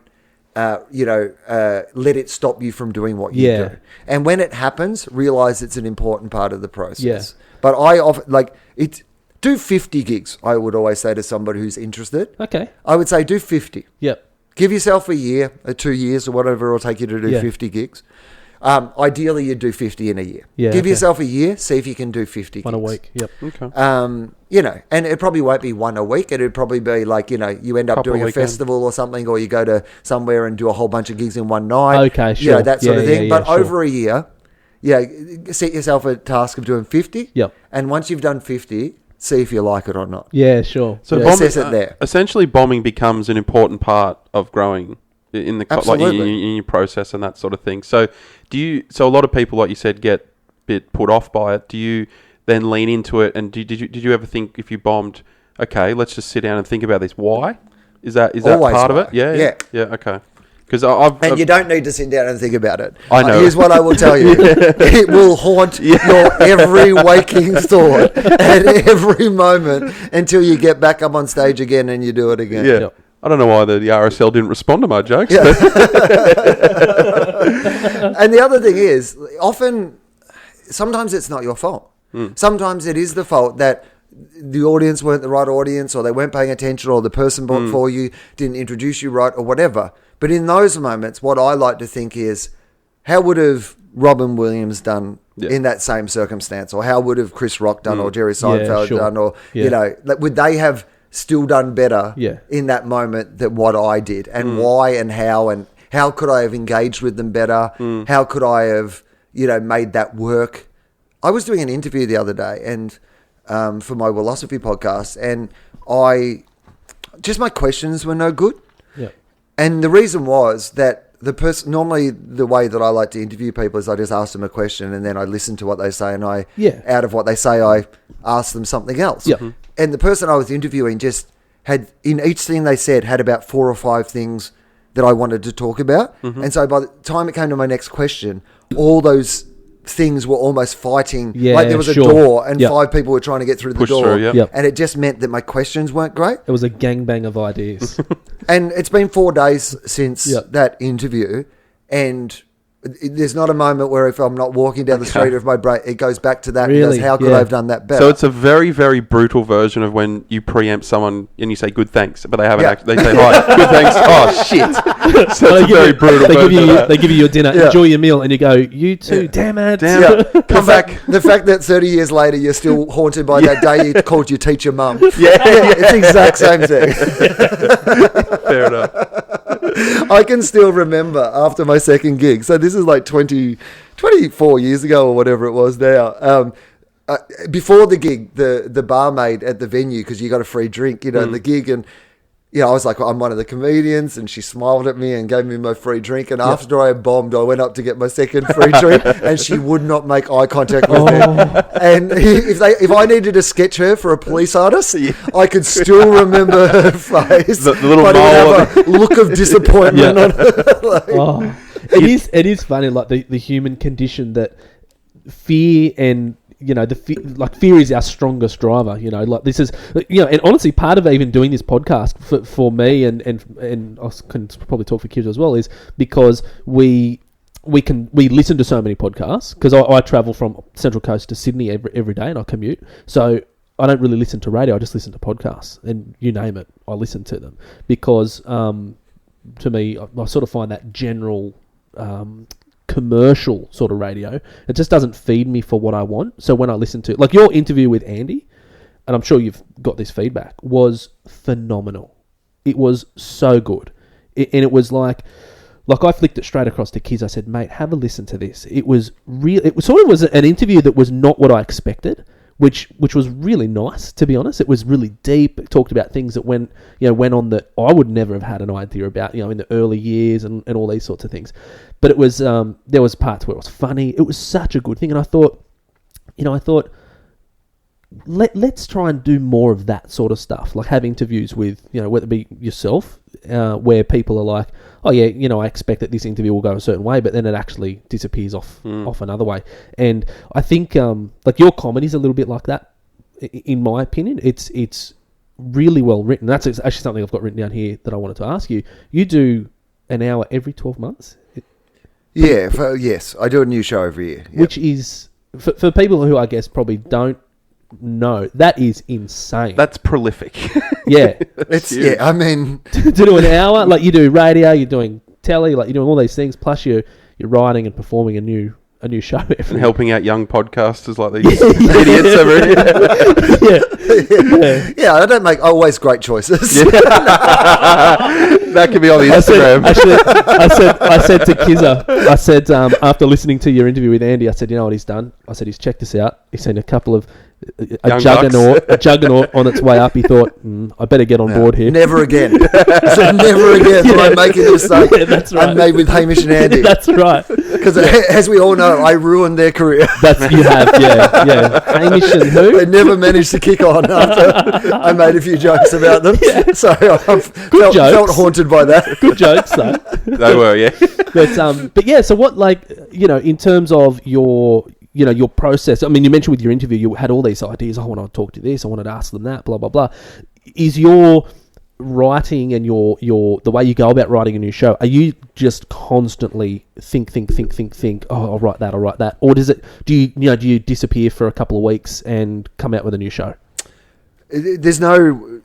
let it stop you from doing what you do. And when it happens, realize it's an important part of the process. Yeah. But I often do 50 gigs. I would always say to somebody who's interested. Okay. I would say do 50. Yep. Give yourself a year, or 2 years, or whatever it'll take you to do 50 gigs. Ideally, you'd do 50 in a year. Yeah, Give yourself a year, see if you can do 50 one gigs. a week. Yep. Okay. You know, and it probably won't be one a week. It'd probably be like, you know, you end up doing a festival or something, or you go to somewhere and do a whole bunch of gigs in one night. Okay, sure. You know, that sort of thing. But sure. over a year, set yourself a task of doing 50. Yep. And once you've done 50, see if you like it or not. Yeah, sure. So assess it there. Essentially, bombing becomes an important part of growing in the like in your process and that sort of thing. So so a lot of people, like you said, get a bit put off by it. Do you then lean into it? And did you ever think, if you bombed, okay, let's just sit down and think about this? Why? Is that part of it? Yeah. Okay. Because and you don't need to sit down and think about it. I know. Here's what I will tell you. It will haunt your every waking thought at every moment until you get back up on stage again and you do it again. Yeah. Yep. I don't know why the RSL didn't respond to my jokes. Yeah. And the other thing is, sometimes it's not your fault. Sometimes it is the fault that the audience weren't the right audience, or they weren't paying attention, or the person before you didn't introduce you right, or whatever. But in those moments, what I like to think is, how would have Robin Williams done in that same circumstance? Or how would have Chris Rock done, or Jerry Seinfeld done? Or, you know, would they have still done better in that moment than what I did? And why and how could I have engaged with them better? How could I have, you know, made that work? I was doing an interview the other day and for my Philosophy podcast, and my questions were no good. Yeah. And the reason was that normally the way that I like to interview people is I just ask them a question and then I listen to what they say, and out of what they say, I ask them something else. Yeah. And the person I was interviewing just had, in each thing they said, had about 4 or 5 things that I wanted to talk about. And so by the time it came to my next question, all those things were almost fighting. Like there was a door and 5 people were trying to get through the door. And it just meant that my questions weren't great. It was a gangbang of ideas. And it's been 4 days since that interview, and there's not a moment where if I'm not walking down the street of my brain, it goes back to that. Really? And goes, how could I have done that better? So it's a very, very brutal version of when you preempt someone and you say good thanks, but they haven't actually. They say hi, good thanks. Oh shit! So it's a very brutal version. They give you your dinner, enjoy your meal, and you go, you too, damn it. Come back. The fact that 30 years later you're still haunted by that day you called your teacher mum. It's the exact same thing. Fair enough. I can still remember after my second gig. So this is like 24 years ago or whatever it was now. Before the gig, the barmaid at the venue, because you got a free drink, you know, in the gig, and I was like, I'm one of the comedians, and she smiled at me and gave me my free drink. And after I bombed, I went up to get my second free drink, and she would not make eye contact with me. And if I needed to sketch her for a police artist, I could still remember her face. The little but it would mole. have a look of disappointment on her. It is funny, like the human condition, that fear and, you know, fear is our strongest driver. You know, like this is, you know, and honestly, part of even doing this podcast for me and I can probably talk for Kizza as well, is because we listen to so many podcasts, because I travel from Central Coast to Sydney every day and I commute, so I don't really listen to radio. I just listen to podcasts, and you name it, I listen to them, because to me, I sort of find that general commercial sort of radio, it just doesn't feed me for what I want. So when I listen to, like, your interview with Andy, and I'm sure you've got this feedback, was phenomenal. It was so good. And it was like I flicked it straight across to Kizza. I said, mate, have a listen to this. It was real. It sort of was an interview that was not what I expected, which was really nice, to be honest. It was really deep. It talked about things that went on that I would never have had an idea about, you know, in the early years and all these sorts of things. But it was, there was parts where it was funny. It was such a good thing. And I thought, let's try and do more of that sort of stuff. Like have interviews with, you know, whether it be yourself, where people are like, oh yeah, you know, I expect that this interview will go a certain way, but then it actually disappears off another way. And I think, like, your comedy's a little bit like that, in my opinion. It's really well written. That's actually something I've got written down here that I wanted to ask you. You do an hour every 12 months? Yes, I do a new show every year. Yep. Which is, for people who I guess probably don't know. That is insane. That's prolific. Yeah. I mean... to do an hour, like you do radio, you're doing telly, like you're doing all these things, plus you're writing and performing a new show and helping out young podcasters like these idiots over here. Yeah, I don't make always great choices. That could be on the Instagram. I said to Kizza, I said after listening to your interview with Andy, I said, you know what he's done? I said he's checked us out. He's seen a couple of a juggernaut on its way up. He thought, I better get on board here. Never again. So never again will I make a mistake. Yeah, that's right. I made with Hamish and Andy. That's right. Because as we all know, I ruined their career. You have, yeah. Hamish and who? They never managed to kick on after I made a few jokes about them. Yeah. So I felt haunted by that. Good jokes, though. They were, yeah. But yeah, so what, like, in terms of your process, I mean, you mentioned with your interview, you had all these ideas. I want to talk to this. I wanted to ask them that, blah, blah, blah. Is your writing and your the way you go about writing a new show, are you just constantly think, oh, I'll write that, or do you disappear for a couple of weeks and come out with a new show? There's no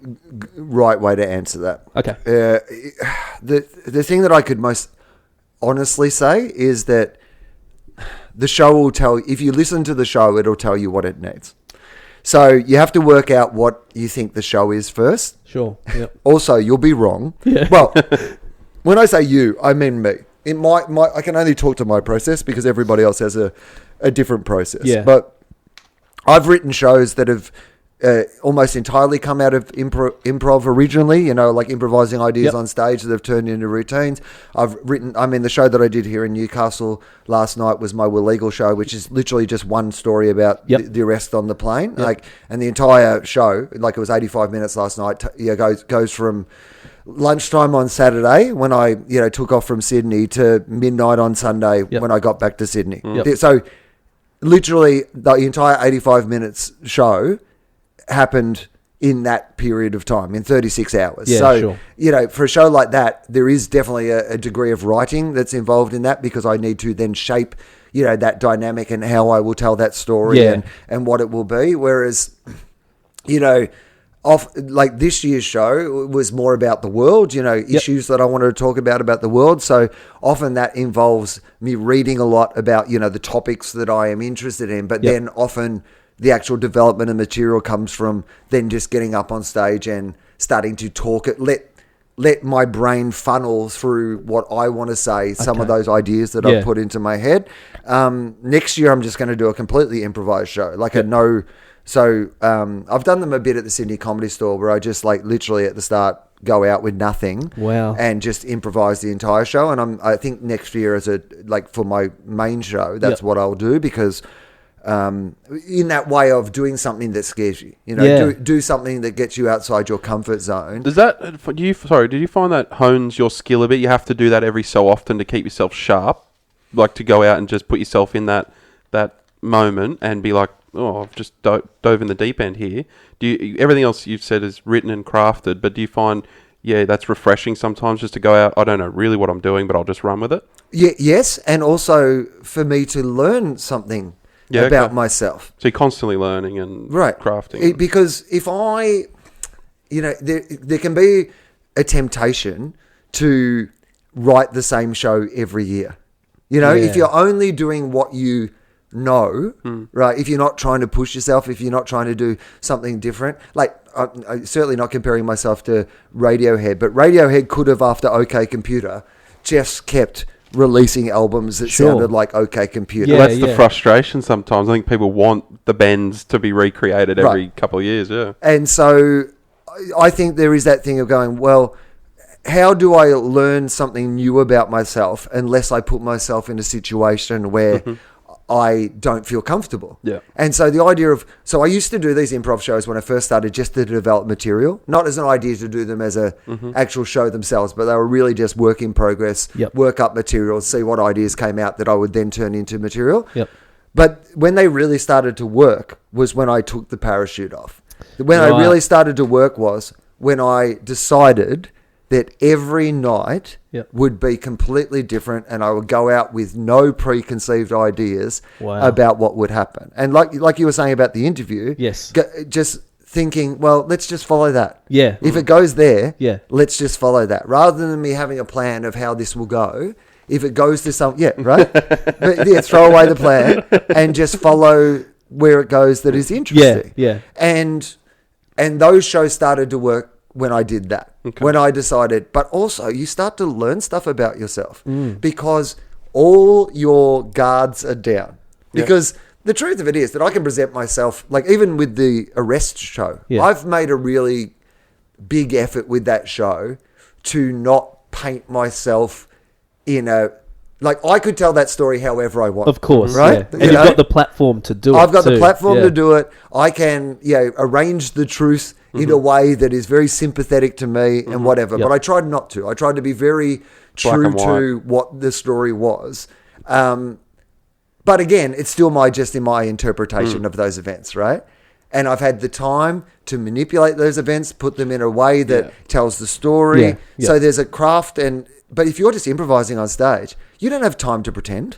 right way to answer that. Okay. The thing that I could most honestly say is that the show will tell, if you listen to the show, it'll tell you what it needs. So you have to work out what you think the show is first. Sure. Yep. Also, you'll be wrong. Yeah. Well, when I say you, I mean me. I can only talk to my process because everybody else has a different process. Yeah. But I've written shows that have almost entirely come out of improv originally, like improvising ideas on stage that have turned into routines. The show that I did here in Newcastle last night was my Wil Legal show, which is literally just one story about the arrest on the plane. Yep. And the entire show, it was 85 minutes last night, goes from lunchtime on Saturday when I took off from Sydney to midnight on Sunday when I got back to Sydney. Yep. So literally the entire 85 minutes show happened in that period of time, in 36 hours. Yeah, so, sure. For a show like that, there is definitely a degree of writing that's involved in that because I need to then shape, that dynamic and how I will tell that story and what it will be. Whereas, this year's show was more about the world, issues that I wanted to talk about the world. So often that involves me reading a lot about, the topics that I am interested in, but then often the actual development of material comes from then just getting up on stage and starting to talk it. Let my brain funnel through what I want to say, some of those ideas that I've put into my head. Next year, I'm just going to do a completely improvised show. I've done them a bit at the Sydney Comedy Store where I just literally at the start go out with nothing. Wow. And just improvise the entire show. And I think next year for my main show, that's what I'll do because in that way of doing something that scares you, do something that gets you outside your comfort zone. Did you find that hones your skill a bit? You have to do that every so often to keep yourself sharp, like to go out and just put yourself in that moment and be like, oh, I've just dove in the deep end here. Everything else you've said is written and crafted, but do you find that's refreshing sometimes just to go out, I don't know really what I'm doing, but I'll just run with it? Yes, and also for me to learn something about myself. So you're constantly learning and crafting. Because if I, there can be a temptation to write the same show every year. If you're only doing what you know, right? If you're not trying to push yourself, if you're not trying to do something different, I'm certainly not comparing myself to Radiohead, but Radiohead could have, after OK Computer, just kept releasing albums that sounded like OK Computer. That's the frustration sometimes. I think people want the bends to be recreated every couple of years, And so I think there is that thing of going, well, how do I learn something new about myself unless I put myself in a situation where I don't feel comfortable. Yeah. And so the idea of... So I used to do these improv shows when I first started just to develop material, not as an idea to do them as a actual show themselves, but they were really just work in progress, work up materials, see what ideas came out that I would then turn into material. Yep. But when they really started to work was when I took the parachute off. When I really started to work was when I decided that every night would be completely different, and I would go out with no preconceived ideas about what would happen. And like you were saying about the interview, just thinking, well, let's just follow that. Yeah. If it goes there, let's just follow that. Rather than me having a plan of how this will go, if it goes to some, right? But throw away the plan and just follow where it goes that is interesting. Yeah. And those shows started to work when I did that. Okay. When I decided, but also you start to learn stuff about yourself because all your guards are down. Because the truth of it is that I can present myself, like even with the arrest show, I've made a really big effort with that show to not paint myself in a, like I could tell that story however I want. Of course, right? And you've got the platform to do it. I've got the platform to do it. I can arrange the truth in a way that is very sympathetic to me and whatever. But I tried not to. I tried to be very true to what the story was. But again, it's still my interpretation of those events, right? And I've had the time to manipulate those events, put them in a way that tells the story. So there's a craft. But if you're just improvising on stage, you don't have time to pretend.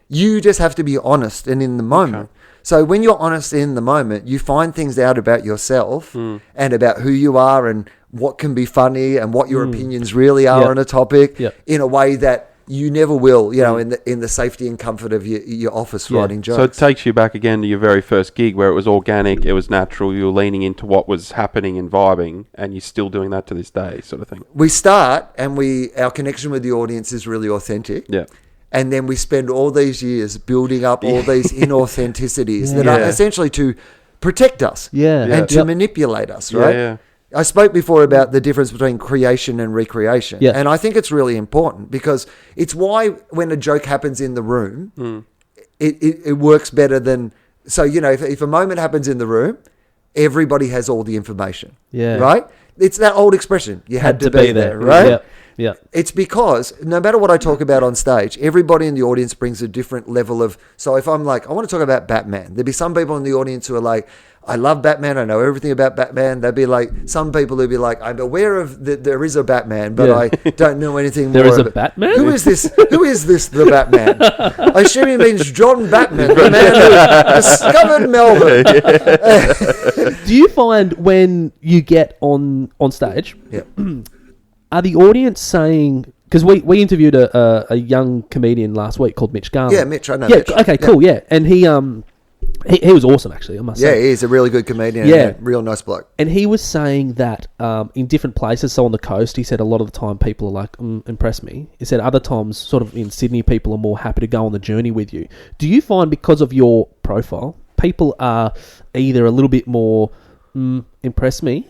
You just have to be honest and in the moment. Okay. So when you're honest in the moment, you find things out about yourself and about who you are and what can be funny and what your opinions really are on a topic in a way that you never will, in the safety and comfort of your office writing jokes. So it takes you back again to your very first gig where it was organic, it was natural, you were leaning into what was happening and vibing, and you're still doing that to this day, sort of thing. We start, and our connection with the audience is really authentic. Yeah. And then we spend all these years building up all these inauthenticities that are essentially to protect us and to manipulate us, right? Yeah. I spoke before about the difference between creation and recreation. Yeah. And I think it's really important because it's why when a joke happens in the room, it works better than... So, if a moment happens in the room, everybody has all the information. Yeah. Right? It's that old expression. You had to be there, right? Yeah. It's because no matter what I talk about on stage, everybody in the audience brings a different level of... So if I'm like, I want to talk about Batman, there'd be some people in the audience who are like, I love Batman, I know everything about Batman. There'd be like some people who'd be like, I'm aware of that there is a Batman, but I don't know anything more. There is a Batman? Who is this? Who is this, the Batman? I assume he means John Batman, the man who discovered Melbourne. Do you find when you get on stage... Are the audience saying... Because we interviewed a young comedian last week called Mitch Garland. Yeah, Mitch, I know Mitch. Okay, cool, And he was awesome, actually, I must say. Yeah, he's a really good comedian and a real nice bloke. And he was saying that in different places, so on the coast, he said a lot of the time people are like, impress me. He said other times, sort of in Sydney, people are more happy to go on the journey with you. Do you find because of your profile, people are either a little bit more, impress me,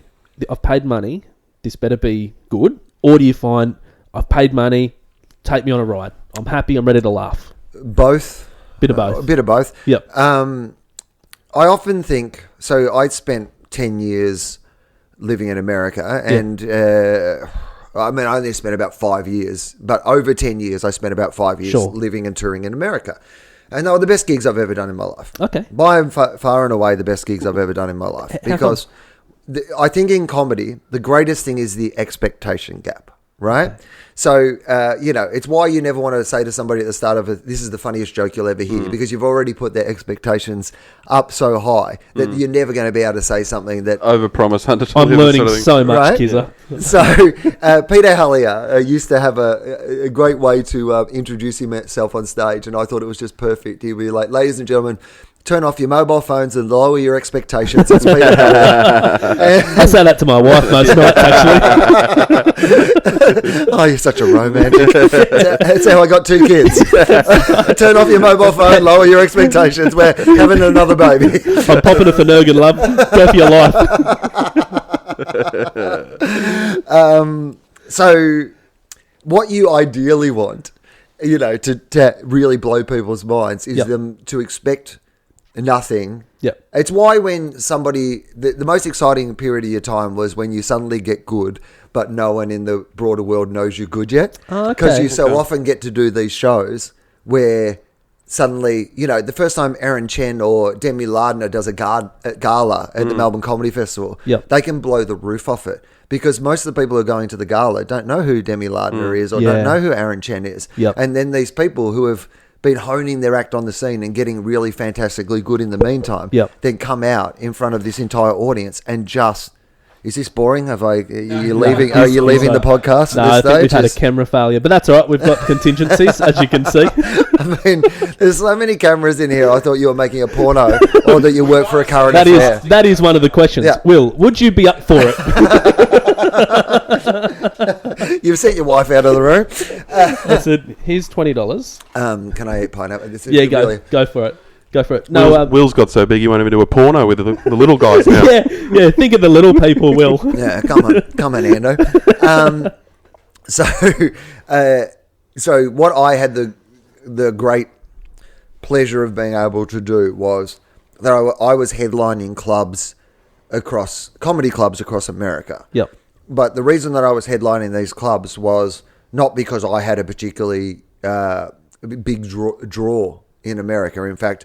I've paid money, this better be good, or do you find, I've paid money, take me on a ride. I'm happy, I'm ready to laugh. Both. Bit of both. A bit of both. Yep. I often think, so I spent 10 years living in America and I only spent about 5 years, but over 10 years I spent about 5 years living and touring in America. And they were the best gigs I've ever done in my life. Okay. By far and away the best gigs I've ever done in my life. Because... I think in comedy, the greatest thing is the expectation gap, right? Okay. So, it's why you never want to say to somebody at the start of it, this is the funniest joke you'll ever hear, because you've already put their expectations up so high that you're never going to be able to say something that... Overpromise, underdeliver. I'm learning so much, Kizza. So, Peter Hallier used to have a great way to introduce himself on stage, and I thought it was just perfect. He'd be like, ladies and gentlemen, turn off your mobile phones and lower your expectations. It's Peter Hallier. I say that to my wife most nights, actually. Oh, you're such a romantic. That's how I got 2 kids. Turn off your mobile phone, lower your expectations. We're having another baby. I'm popping a Finnegan, love. Go for your life. So what you ideally want, to really blow people's minds is them to expect... nothing. Yeah. It's why when somebody... The most exciting period of your time was when you suddenly get good, but no one in the broader world knows you're good yet. Oh, okay. Because you so often get to do these shows where suddenly, the first time Erin Chen or Demi Lardner does a gala at the Melbourne Comedy Festival, they can blow the roof off it. Because most of the people who are going to the gala don't know who Demi Lardner is or don't know who Erin Chen is. And then these people who have been honing their act on the scene and getting really fantastically good in the meantime, then come out in front of this entire audience and just... Is this boring? Are you leaving the podcast no, at this I stage? think we've had a camera failure, but that's all right. We've got contingencies, as you can see. I mean, there's so many cameras in here. I thought you were making a porno or that you work for a current affair. That is one of the questions. Yeah. Will, would you be up for it? You've sent your wife out of the room. I said, here's $20. Can I eat pineapple? Go for it. Go for it. No, Will's got so big he won't even do a porno with the little guys now. yeah. Think of the little people, Will. Yeah, come on, Ando. So what I had the great pleasure of being able to do was that I was headlining comedy clubs across America. Yep. But the reason that I was headlining these clubs was not because I had a particularly big draw in America. In fact,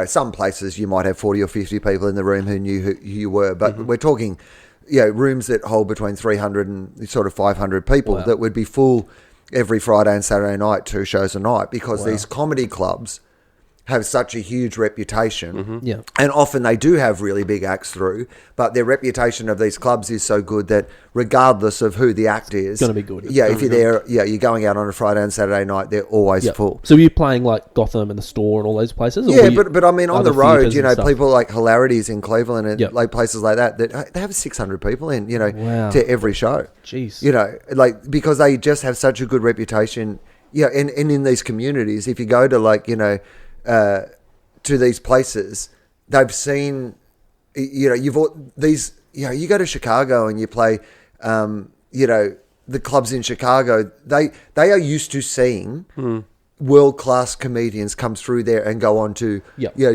some places you might have 40 or 50 people in the room who knew who you were, but we're talking, rooms that hold between 300 and sort of 500 people that would be full every Friday and Saturday night, 2 shows a night, because these comedy clubs have such a huge reputation. And often they do have really big acts through, but their reputation of these clubs is so good that regardless of who the act is, it's going to be good. Yeah, if you're there, you're going out on a Friday and Saturday night, they're always full. So you're playing like Gotham and the Store and all those places? Yeah, but I mean, on the road, people like Hilarities in Cleveland and like places like that they have 600 people in, to every show. Jeez. Because they just have such a good reputation. Yeah, and in these communities, if you go to to these places, they've seen, you go to Chicago and you play, the clubs in Chicago, they are used to seeing world-class comedians come through there and go on to,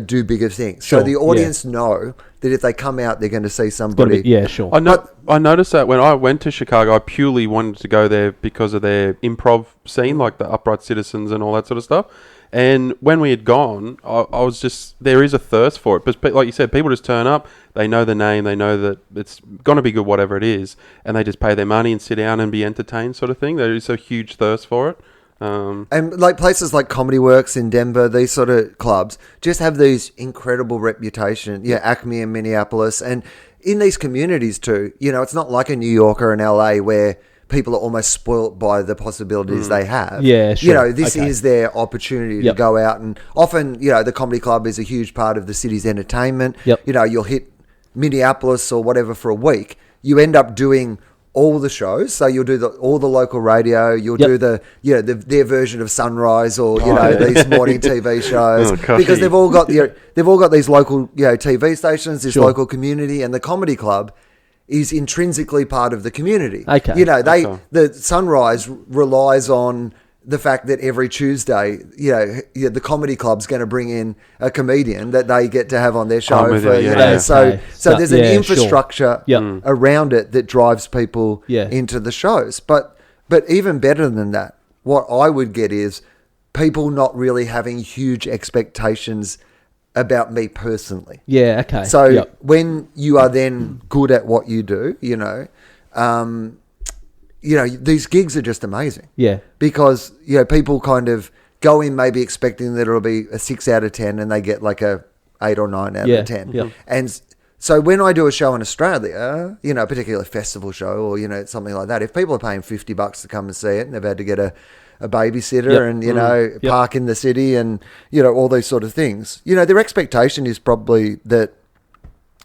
do bigger things. Sure. So the audience know that if they come out, they're going to see somebody. Sure. I noticed that when I went to Chicago, I purely wanted to go there because of their improv scene, like the Upright Citizens and all that sort of stuff. And when we had gone, I was just, there is a thirst for it. But like you said, people just turn up, they know the name, they know that it's going to be good, whatever it is, and they just pay their money and sit down and be entertained sort of thing. There is a huge thirst for it. And like places like Comedy Works in Denver, these sort of clubs just have these incredible reputation. Yeah, Acme in Minneapolis. And in these communities too, it's not like a New York or an LA where people are almost spoilt by the possibilities they have. Yeah, sure. This is their opportunity to go out, and often, the comedy club is a huge part of the city's entertainment. You'll hit Minneapolis or whatever for a week. You end up doing all the shows, so you'll do all the local radio. You'll do their version of Sunrise or these morning TV shows because they've all got these local TV stations, this local community, and the comedy club is intrinsically part of the community. Okay. The Sunrise relies on the fact that every Tuesday, the comedy club's going to bring in a comedian that they get to have on their show. So there's an infrastructure around it that drives people into the shows. But even better than that, what I would get is people not really having huge expectations about me personally. Yeah, okay. So when you are then good at what you do, these gigs are just amazing. Yeah. Because, people kind of go in maybe expecting that it'll be a 6 out of 10 and they get like a 8 or 9 out of 10. Yeah. And so when I do a show in Australia, a particular festival show or, something like that, if people are paying $50 to come and see it and they've had to get a babysitter and, park in the city and, all these sort of things, their expectation is probably that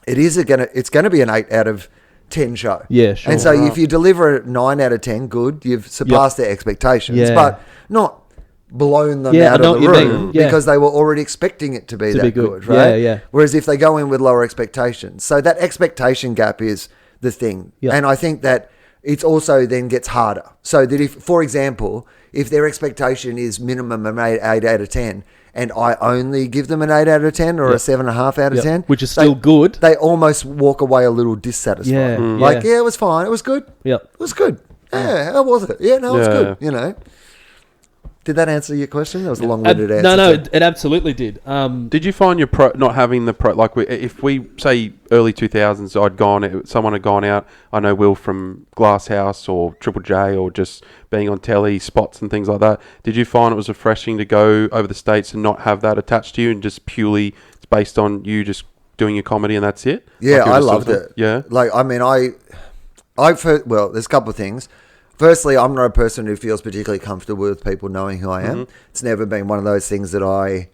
it's going to be an 8 out of 10 show. Yeah, sure. And so if you deliver a 9 out of 10, good, you've surpassed their expectations, but not blown them out of the room because they were already expecting it to be good, right? Yeah, yeah. Whereas if they go in with lower expectations, so that expectation gap is the thing. Yeah. And I think that it also then gets harder. So that if, for example, if their expectation is minimum of 8 out of 10, and I only give them an 8 out of 10 or a 7.5 out of 10, which is still good, they almost walk away a little dissatisfied. Yeah. It was fine. It was good. Yep. It was good. Yeah, how was it? Yeah, no, it was good. Did that answer your question? That was a long-winded answer. No, it absolutely did. Did you find your not having the pro, like if we say early 2000s, someone had gone out, I know Will from Glass House or Triple J or just being on telly, spots and things like that. Did you find it was refreshing to go over the States and not have that attached to you and just purely it's based on you just doing your comedy and that's it? Yeah, I loved it. Yeah. Like, I mean, I've heard, well, there's a couple of things. Firstly, I'm not a person who feels particularly comfortable with people knowing who I am. Mm-hmm. It's never been one of those things that I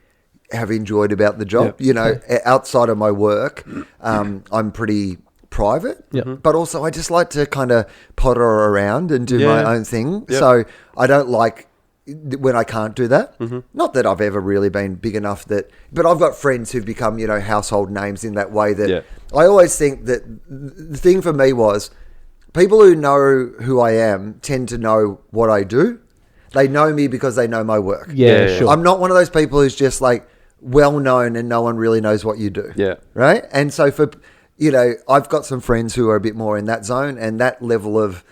have enjoyed about the job. Yep. You know, outside of my work, I'm pretty private. Yep. But also I just like to kind of potter around and do my own thing. Yep. So I don't like when I can't do that. Mm-hmm. Not that I've ever really been big enough but I've got friends who've become, you know, household names in that way that I always think that the thing for me was, people who know who I am tend to know what I do. They know me because they know my work. Yeah, sure. I'm not one of those people who's just like well known and no one really knows what you do. Yeah. Right? And so for, you know, I've got some friends who are a bit more in that zone, and that level of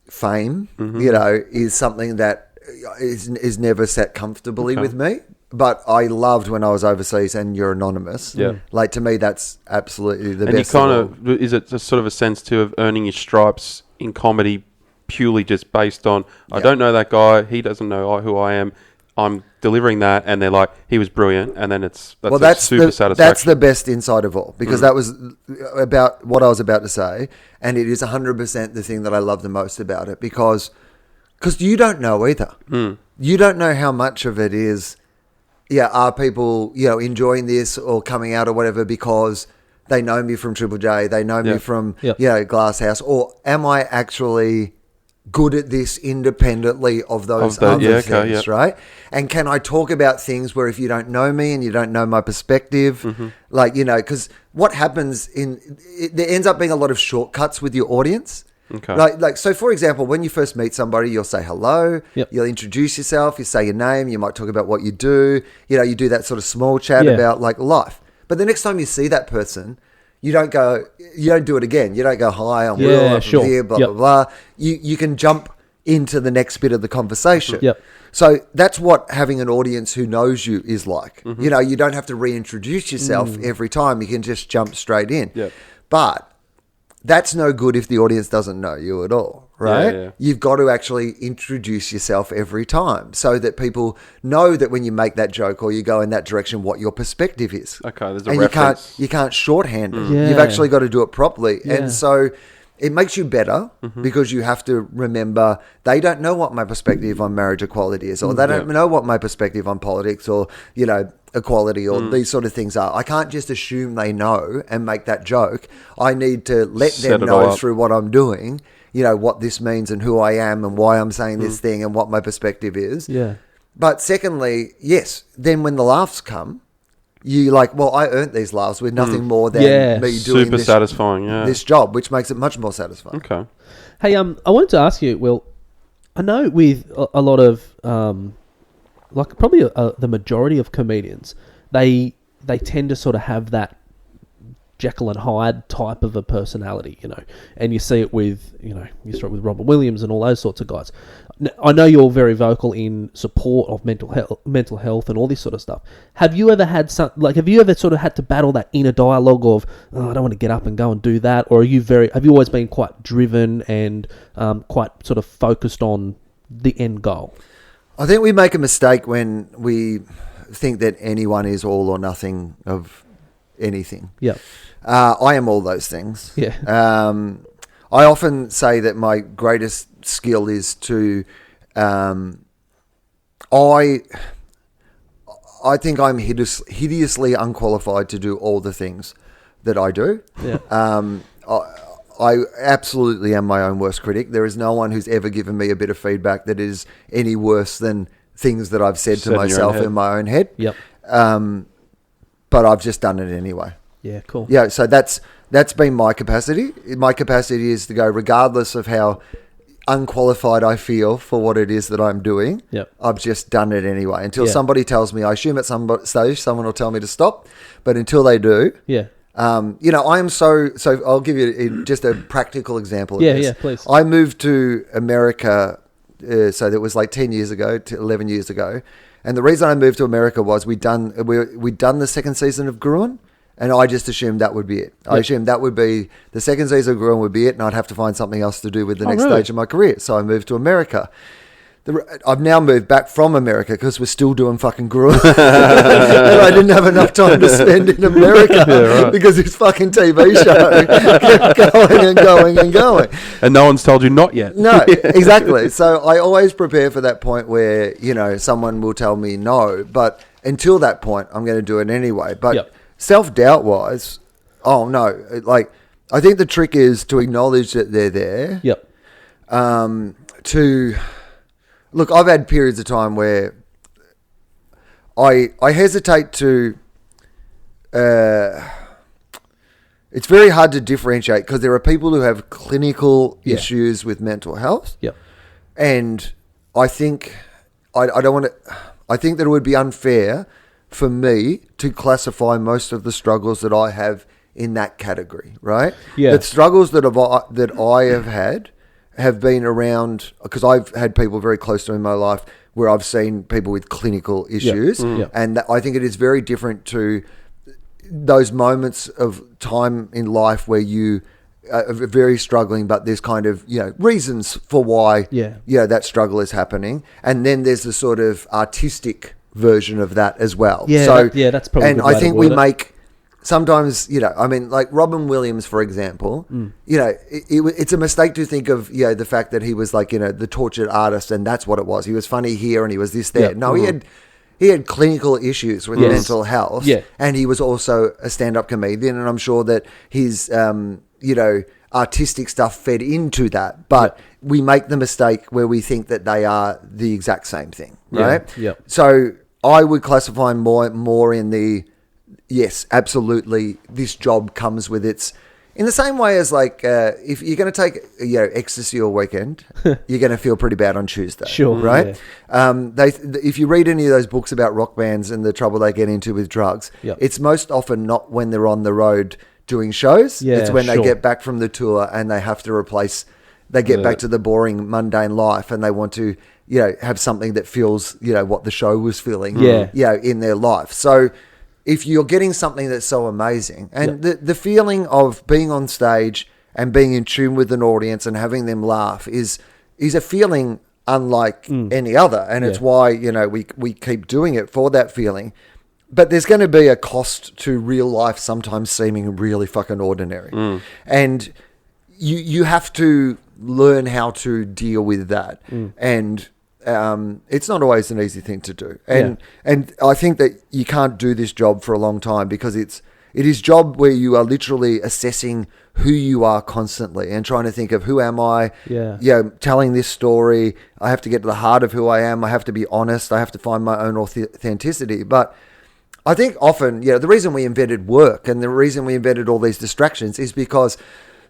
fame, you know, is something that is never sat comfortably with me. But I loved when I was overseas and you're anonymous. Yeah. Like, to me, that's absolutely the best. And you kind of, is it just sort of a sense too of earning your stripes in comedy purely just based on, I don't know that guy, he doesn't know who I am, I'm delivering that, and they're like, he was brilliant, and then that's super satisfaction. That's the best inside of all, because that was about what I was about to say, and it is 100% the thing that I love the most about it, because you don't know either. You don't know how much of it is, are people, you know, enjoying this or coming out or whatever because they know me from Triple J, they know me from, you know, Glass House, or am I actually good at this independently of those other things, right? And can I talk about things where if you don't know me and you don't know my perspective, like, you know, because what happens there ends up being a lot of shortcuts with your audience. Okay. Like, so for example, when you first meet somebody, you'll say hello, you'll introduce yourself, you say your name, you might talk about what you do, you know, you do that sort of small chat about like life. But the next time you see that person, you don't do it again. You don't go, hi, I'm Will, I'm from here, blah, blah, blah. You can jump into the next bit of the conversation. So that's what having an audience who knows you is like. You know, you don't have to reintroduce yourself every time. You can just jump straight in. But that's no good if the audience doesn't know you at all, right? You've got to actually introduce yourself every time so that people know that when you make that joke or you go in that direction, what your perspective is. Okay, there's a reference. You can't shorthand it. You've actually got to do it properly. And so it makes you better because you have to remember they don't know what my perspective on marriage equality is, or they don't know what my perspective on politics or, you know, equality or these sort of things are. I can't just assume they know and make that joke. I need to let them know through what I'm doing, you know, what this means and who I am and why I'm saying this thing and what my perspective is. But secondly, yes, then when the laughs come, you like, well, I earned these laughs with nothing more than me doing this job, which makes it much more satisfying. Okay. Hey, I wanted to ask you, Will, I know with a lot of like probably the majority of comedians, they tend to sort of have that Jekyll and Hyde type of a personality, you know, and you see it with, you know, you saw it with Robert Williams and all those sorts of guys. I know you're very vocal in support of mental health and all this sort of stuff. Have you ever had have you ever sort of had to battle that inner dialogue of, I don't want to get up and go and do that, or have you always been quite driven and quite sort of focused on the end goal? I think we make a mistake when we think that anyone is all or nothing of anything. I am all those things. I often say that my greatest skill is to I think I'm hideously unqualified to do all the things that I do. I absolutely am my own worst critic. There is no one who's ever given me a bit of feedback that is any worse than things that I've said to myself in my own head. But I've just done it anyway. Yeah, cool. Yeah, so that's been my capacity. My capacity is to go, regardless of how unqualified I feel for what it is that I'm doing, I've just done it anyway. Until somebody tells me, I assume at some stage someone will tell me to stop, but until they do, you know, I am so I'll give you just a practical example of this. Please. I moved to America So that was like 10 years ago, 11 years ago. And the reason I moved to America was we'd done the second season of Gruen, and I just assumed that would be it. I assumed that would be the second season of Gruen would be it, and I'd have to find something else to do with the next stage of my career. So I moved to America. I've now moved back from America because we're still doing fucking Gruen. And I didn't have enough time to spend in America because this fucking TV show kept going and going and going. And no one's told you not yet. No, exactly. So I always prepare for that point where, someone will tell me no. But until that point, I'm going to do it anyway. But self-doubt wise, oh no. Like, I think the trick is to acknowledge that they're there. Look, I've had periods of time where I hesitate to... it's very hard to differentiate because there are people who have clinical issues with mental health. And I think... I don't want to... I think that it would be unfair for me to classify most of the struggles that I have in that category, right? The struggles that I have had... have been around, because I've had people very close to me in my life where I've seen people with clinical issues. And I think it is very different to those moments of time in life where you are very struggling, but there's kind of, reasons for why that struggle is happening. And then there's the sort of artistic version of that as well. That's probably. And I think we make... Sometimes, like Robin Williams, for example, it's a mistake to think of, the fact that he was like, the tortured artist and that's what it was. He was funny here and he was this there. No, he had clinical issues with mental health and he was also a stand-up comedian, and I'm sure that his, artistic stuff fed into that. But we make the mistake where we think that they are the exact same thing, right? So I would classify more in the... Yes, absolutely. This job comes with its... In the same way as, like, if you're going to take, ecstasy all weekend, you're going to feel pretty bad on Tuesday. Right? If you read any of those books about rock bands and the trouble they get into with drugs, it's most often not when they're on the road doing shows. It's when they get back from the tour and they have to replace... They get back to the boring, mundane life and they want to, have something that feels, what the show was feeling, in their life. So... if you're getting something that's so amazing, and the feeling of being on stage and being in tune with an audience and having them laugh is a feeling unlike any other, and it's why we keep doing it for that feeling. But there's going to be a cost to real life sometimes seeming really fucking ordinary, and you have to learn how to deal with that, and. It's not always an easy thing to do. And I think that you can't do this job for a long time because it is job where you are literally assessing who you are constantly and trying to think of who am I, telling this story. I have to get to the heart of who I am. I have to be honest. I have to find my own authenticity. But I think often, the reason we invented work and the reason we invented all these distractions is because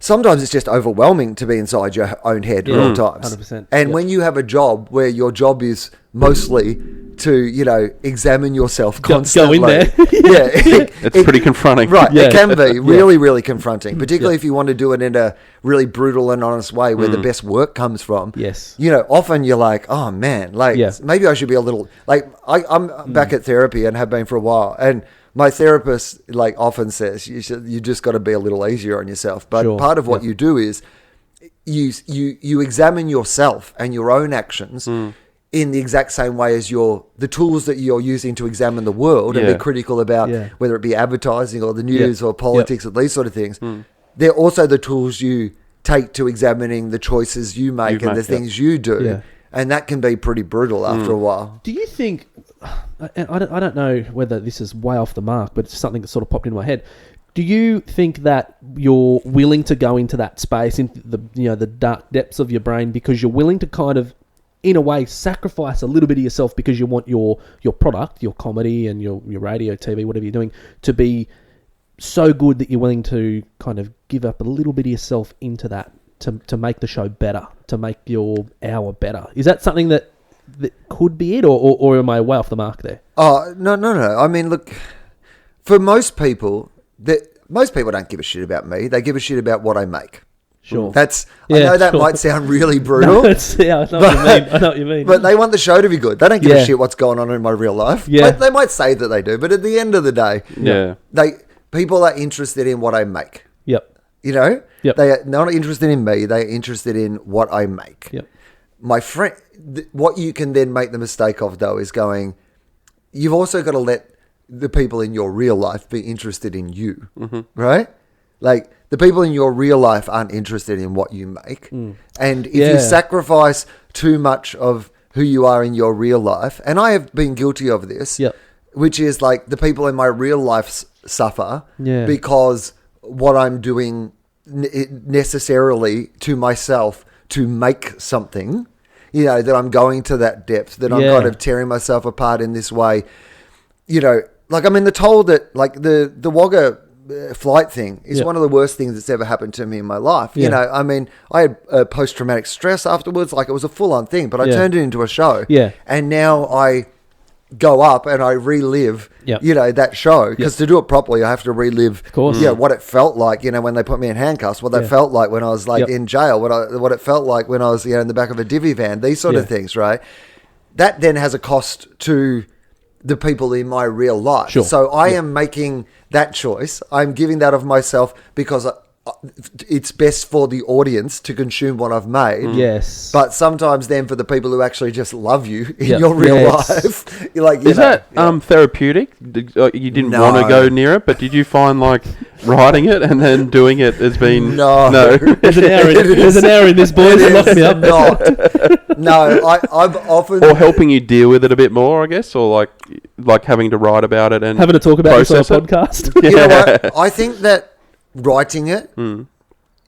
sometimes it's just overwhelming to be inside your own head at all times. 100%. And when you have a job where your job is mostly to, examine yourself constantly. Go in there. It's pretty confronting. Right. It can be really, really confronting, particularly if you want to do it in a really brutal and honest way where the best work comes from. Often you're like, oh man, maybe I should be a little, I'm back at therapy and have been for a while. And my therapist often says you just got to be a little easier on yourself. But part of what you do is you examine yourself and your own actions in the exact same way as the tools that you're using to examine the world and be critical about whether it be advertising or the news or politics or these sort of things. They're also the tools you take to examining the choices you make and the things you do. And that can be pretty brutal after a while. Do you think... I don't know whether this is way off the mark, but it's something that sort of popped into my head. Do you think that you're willing to go into that space, into the dark depths of your brain, because you're willing to kind of, in a way, sacrifice a little bit of yourself because you want your product, your comedy and your radio, TV, whatever you're doing, to be so good that you're willing to kind of give up a little bit of yourself into that to make the show better, to make your hour better? Is that something that could be it, or am I way off the mark there? Oh, no. I mean, look, for most people don't give a shit about me. They give a shit about what I make. Sure. I know that might sound really brutal. No, I know what you mean. But they want the show to be good. They don't give a shit what's going on in my real life. Yeah. They might say that they do, but at the end of the day, people are interested in what I make. Yep. You know? Yep. They are not interested in me. They are interested in what I make. Yep. My friend, what you can then make the mistake of, though, is going, you've also got to let the people in your real life be interested in you, right? Like, the people in your real life aren't interested in what you make. And if you sacrifice too much of who you are in your real life, and I have been guilty of this, which is like the people in my real life suffer because what I'm doing necessarily to myself to make something, you know, that I'm going to that depth, that I'm kind of tearing myself apart in this way. You know, like, I'm in the told that, like, the Wagga flight thing is one of the worst things that's ever happened to me in my life. You know, I mean, I had post-traumatic stress afterwards. Like, it was a full-on thing, but I turned it into a show. Yeah. And now I go up and I relive, you know, that show. Because to do it properly, I have to relive, what it felt like, you know, when they put me in handcuffs, what that felt like when I was, like, in jail, what it felt like when I was, you know, in the back of a divvy van, these sort of things, right? That then has a cost to the people in my real life. Sure. So I am making that choice. I'm giving that of myself because it's best for the audience to consume what I've made. Yes. But sometimes then for the people who actually just love you in your real life, you're like, is that therapeutic? You didn't want to go near it, but did you find, like, writing it and then doing it has been... No. There's an hour in this, boys. Lock me up. No, I've often... Or helping you deal with it a bit more, I guess, or like having to write about it and having to talk about it on a podcast. You know what? I think that writing it,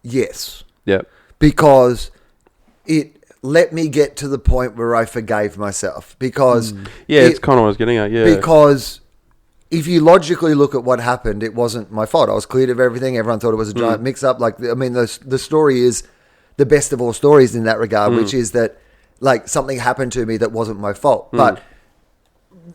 yes. Yeah. Because it let me get to the point where I forgave myself. Because... it's kind of what I was getting at, Because... if you logically look at what happened, it wasn't my fault. I was cleared of everything. Everyone thought it was a giant mix-up. Like, I mean, the story is the best of all stories in that regard, which is that, like, something happened to me that wasn't my fault. But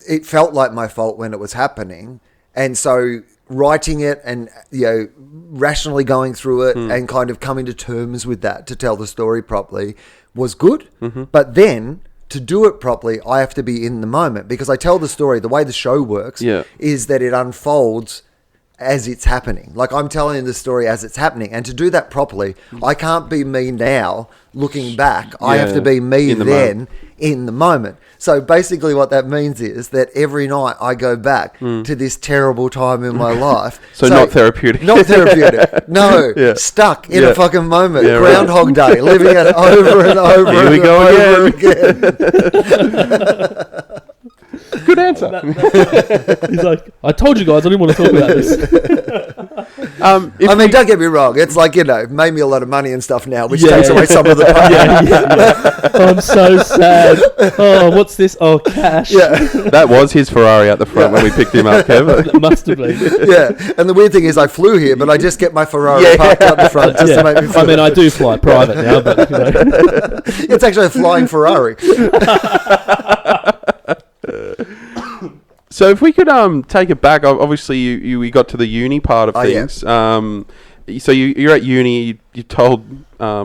it felt like my fault when it was happening. And so writing it and, you know, rationally going through it and kind of coming to terms with that to tell the story properly was good. But then... to do it properly, I have to be in the moment because I tell the story. The way the show works is that it unfolds as it's happening. Like, I'm telling the story as it's happening. And to do that properly, I can't be me now looking back. I have to be me then in the moment. So basically what that means is that every night I go back to this terrible time in my life. So not therapeutic. Not therapeutic. No. Stuck in a fucking moment. Groundhog Day. Living it over and over Here we go again. Good answer. He's like, I told you guys I didn't want to talk about this. I mean, don't get me wrong. It's like, you know, made me a lot of money and stuff now, which takes away some of the pain. Oh, I'm so sad. Oh, what's this? Oh, cash. That was his Ferrari at the front when we picked him up, Kev. It must have been. And the weird thing is I flew here, but I just get my Ferrari parked out the front just to make me feel. I mean, I do fly private now, but, you know. It's actually a flying Ferrari. So if we could take it back, obviously we got to the uni part of things. Yeah. So you're at uni. You told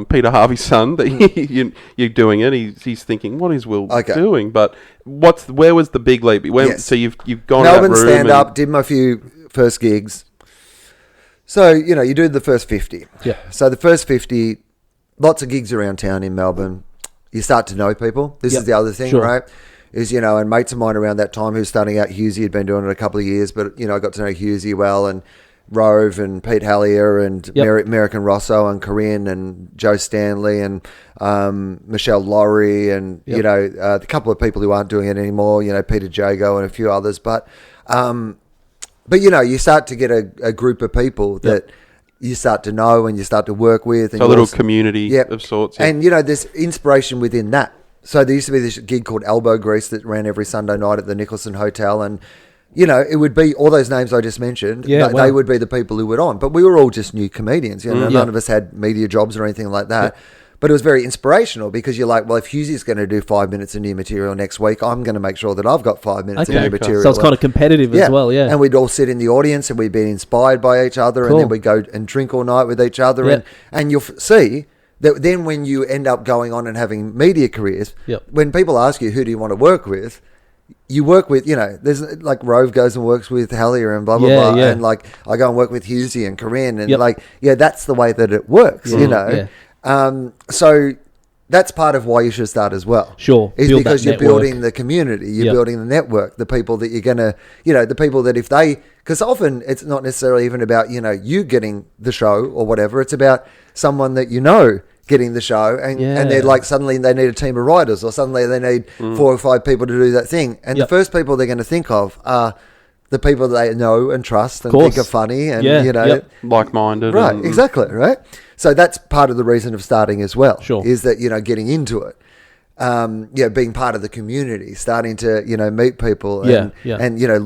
Peter Harvey's son that you're doing it. He's thinking, what is Wil doing? But where was the big leap? So you've gone Melbourne to that room stand up, did my few first gigs. So you know you do the first 50. Yeah. So the first 50, lots of gigs around town in Melbourne. You start to know people. This is the other thing, right? Is, you know, and mates of mine around that time who's starting out, Hughesy had been doing it a couple of years, but, you know, I got to know Hughesy well, and Rove and Pete Hallier and American Rosso and Corinne and Joe Stanley and Michelle Laurie and, you know, a couple of people who aren't doing it anymore, you know, Peter Jago and a few others. But you know, you start to get a group of people that you start to know and you start to work with. And so a little community of sorts. Yeah. And, you know, there's inspiration within that. So there used to be this gig called Elbow Grease that ran every Sunday night at the Nicholson Hotel, and you know it would be all those names I just mentioned. They would be the people who were on, but we were all just new comedians. You know, none of us had media jobs or anything like that. But it was very inspirational because you're like, well, if Hughesy's going to do 5 minutes of new material next week, I'm going to make sure that I've got 5 minutes of new material. So it's kind of competitive as well, yeah. And we'd all sit in the audience and we'd be inspired by each other, and then we'd go and drink all night with each other. And you'll see that then when you end up going on and having media careers, when people ask you, who do you want to work with? You work with, there's like Rove goes and works with Hellier and blah, blah, blah. Yeah. And like I go and work with Hughesy and Corinne and that's the way that it works, So that's part of why you should start as well. Sure. Is because you're building the community, you're building the network, the people that you're going to, the people that because often it's not necessarily even about, you getting the show or whatever. It's about someone that getting the show and they're like suddenly they need a team of writers, or suddenly they need 4 or 5 people to do that thing. And the first people they're going to think of are the people that they know and trust and think are funny and, like-minded. Right, exactly, right? So that's part of the reason of starting as well. Sure. Is that, getting into it. Being part of the community, starting to, meet people and,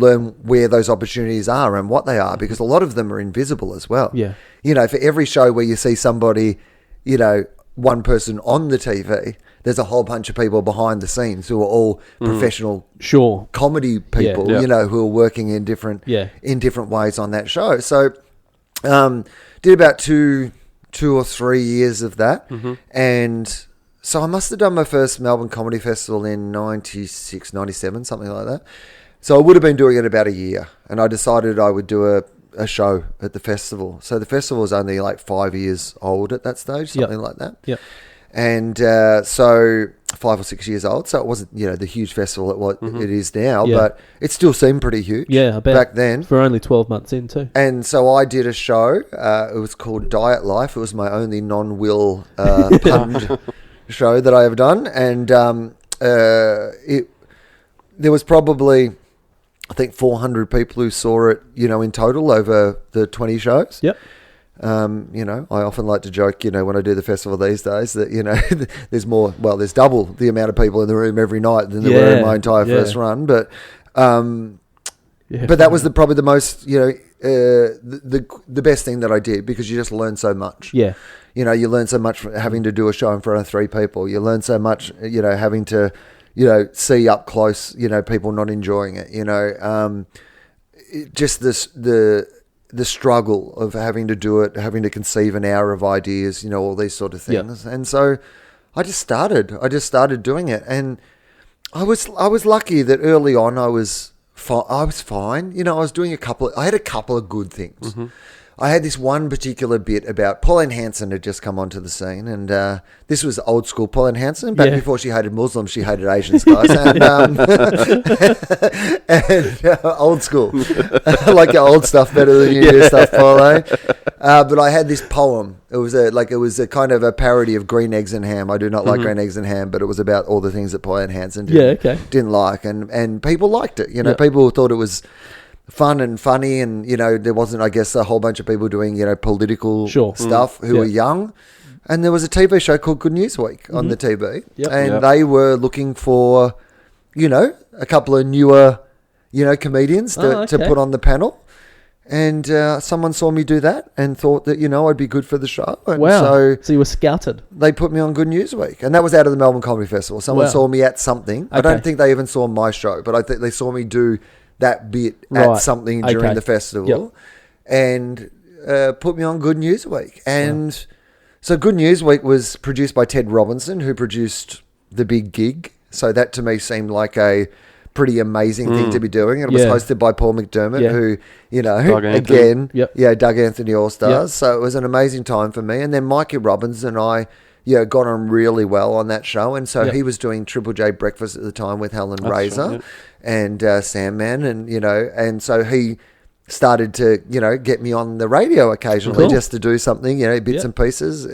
learn where those opportunities are and what they are, because a lot of them are invisible as well. Yeah. For every show where you see somebody, one person on the TV, there's a whole bunch of people behind the scenes who are all professional comedy people, who are working in different ways on that show. So did about two or 3 years of that. And so I must have done my first Melbourne Comedy Festival in 96, 97, something like that. So I would have been doing it about a year. And I decided I would do a show at the festival. So the festival was only like 5 years old at that stage, something like that. Yep. And so 5 or 6 years old. So it wasn't, the huge festival it is now, but it still seemed pretty huge I bet. back then. For only 12 months in too. And so I did a show. It was called Diet Life. It was my only non-Wil punned show that I have done. And there was probably, I think, 400 people who saw it, in total over the 20 shows. Yep. I often like to joke, when I do the festival these days that, there's double the amount of people in the room every night than there were in my entire first run. But that was probably the most, the best thing that I did, because you just learn so much. Yeah. You learn so much from having to do a show in front of 3 people. You learn so much, having to, see up close, people not enjoying it, just the struggle of having to do it, having to conceive an hour of ideas, all these sort of things. Yep. And so I just started doing it. And I was lucky that early on I was fine. I was doing I had a couple of good things. Mm-hmm. I had this one particular bit about Pauline Hanson had just come onto the scene, and this was old school Pauline Hanson. Back before she hated Muslims, she hated Asians, guys. And, old school. I like your old stuff better than your new stuff, Pauline. But I had this poem. It was a kind of a parody of Green Eggs and Ham. I do not like Green Eggs and Ham, but it was about all the things that Pauline Hanson didn't like, and people liked it. People thought it was fun and funny, and there wasn't, I guess, a whole bunch of people doing political stuff who were young. And there was a TV show called Good News Week on the TV, and they were looking for a couple of newer comedians to put on the panel. And someone saw me do that and thought that I'd be good for the show. And so you were scouted. They put me on Good News Week, and that was out of the Melbourne Comedy Festival. Someone saw me at something. I don't think they even saw my show, but I think they saw me do that bit at something during the festival, and put me on Good News Week. And so Good News Week was produced by Ted Robinson, who produced The Big Gig. So that to me seemed like a pretty amazing thing to be doing. And it was hosted by Paul McDermott, who, Doug Anthony All-Stars. So it was an amazing time for me. And then Mikey Robbins and I got on really well on that show. And so he was doing Triple J Breakfast at the time with Helen Razor and Sandman. And, and so he started to, get me on the radio occasionally just to do something, bits and pieces.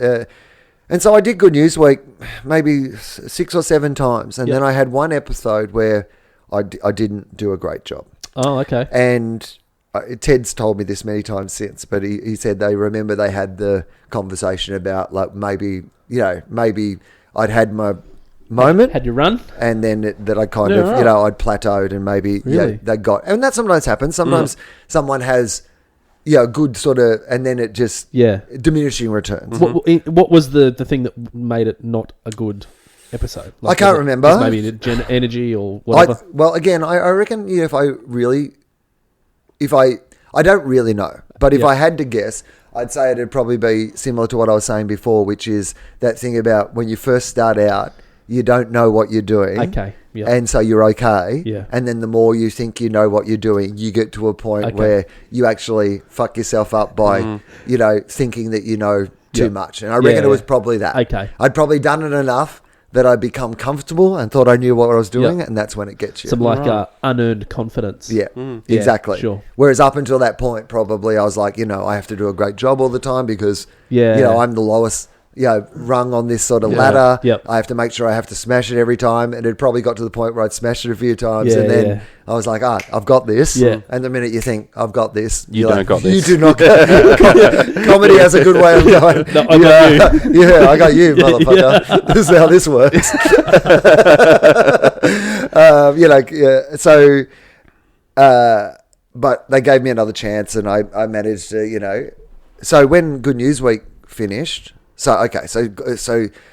And so I did Good News Week maybe 6 or 7 times. And then I had one episode where I didn't do a great job. Oh, okay. And Ted's told me this many times since, but he said they remember they had the conversation about like maybe I'd had my moment. Had you run? And then that I kind of, I'd plateaued and maybe they got, and that sometimes happens. Sometimes someone has yeah, good sort of, and then it just diminishing returns. What was the thing that made it not a good episode? Like, I can't remember. Maybe energy or whatever. I reckon if I don't really know, but if I had to guess, I'd say it'd probably be similar to what I was saying before, which is that thing about when you first start out, you don't know what you're doing. Okay. Yeah. And so you're okay. Yeah. And then the more you think you know what you're doing, you get to a point where you actually fuck yourself up by, thinking that you know too much. And I reckon it was probably that. Okay. I'd probably done it enough that I'd become comfortable and thought I knew what I was doing, and that's when it gets you. Some unearned confidence. Yeah, exactly. Sure. Whereas up until that point, probably I was like, I have to do a great job all the time because, I'm the lowest rung on this sort of ladder. Yep. I have to make sure I have to smash it every time. And it probably got to the point where I'd smashed it a few times. And then I was like, I've got this. Yeah. And the minute you think, I've got this, you don't got this. You do not got Comedy has a good way of going, no, I got you. Yeah, I got you, motherfucker. This is how this works. But they gave me another chance and I managed to, So when Good News Week finished... So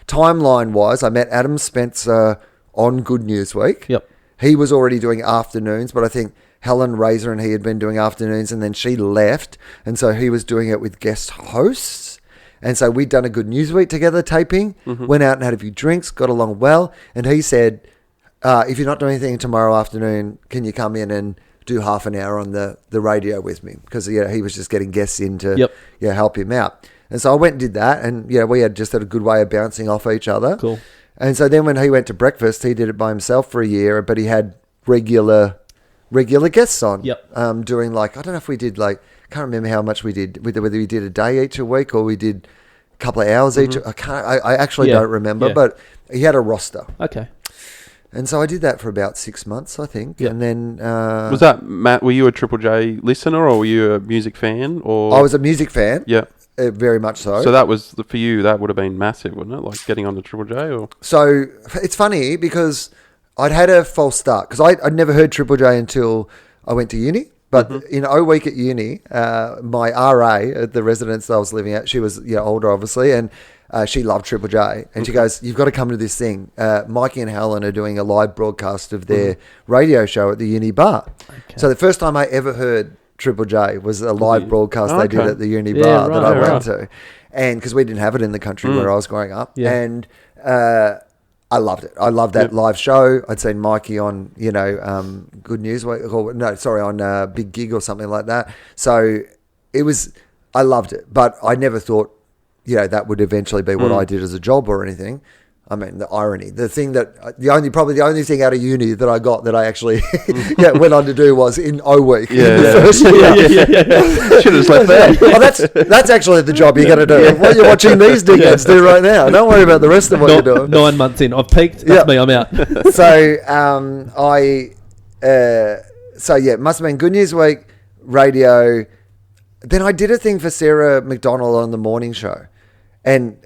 timeline wise, I met Adam Spencer on Good News Week. Yep. He was already doing afternoons, but I think Helen Razor and he had been doing afternoons, and then she left, and so he was doing it with guest hosts. And so we'd done a Good News Week together, taping, went out and had a few drinks, got along well, and he said, if you're not doing anything tomorrow afternoon, can you come in and do half an hour on the radio with me? Because he was just getting guests in to help him out. And so I went and did that, and we had just had a good way of bouncing off each other. Cool. And so then when he went to breakfast, he did it by himself for a year, but he had regular guests on. Yep. Doing I don't know if we did can't remember how much we did, whether we did a day each a week or we did a couple of hours each. I actually don't remember, but he had a roster. Okay. And so I did that for about 6 months, I think. Yep. And then... was that, Matt, were you a Triple J listener or were you a music fan? Or I was a music fan. Yeah. Very much so. So that was, for you, that would have been massive, wouldn't it? Like getting on the Triple J? Or So it's funny because I'd had a false start because I'd never heard Triple J until I went to uni. But in O week at uni, my RA at the residence that I was living at, she was older, obviously, and she loved Triple J. And she goes, you've got to come to this thing. Mikey and Helen are doing a live broadcast of their radio show at the uni bar. Okay. So the first time I ever heard Triple J was a live broadcast they did at the uni bar that I went to. And because we didn't have it in the country where I was growing up. Yeah. And I loved it. I loved that live show. I'd seen Mikey on, Good News Week, on Big Gig or something like that. So I loved it. But I never thought, that would eventually be what I did as a job or anything. I mean, the irony. The thing that probably the only thing out of uni that I got that I actually went on to do was in O week. First year. Should have just left there. Well, that's actually the job you're going to do. What you're watching these dickheads do right now. Don't worry about the rest of what you're doing. 9 months in, I've peaked. That's me. I'm out. So it must have been Good News Week, radio. Then I did a thing for Sarah McDonald on the morning show. And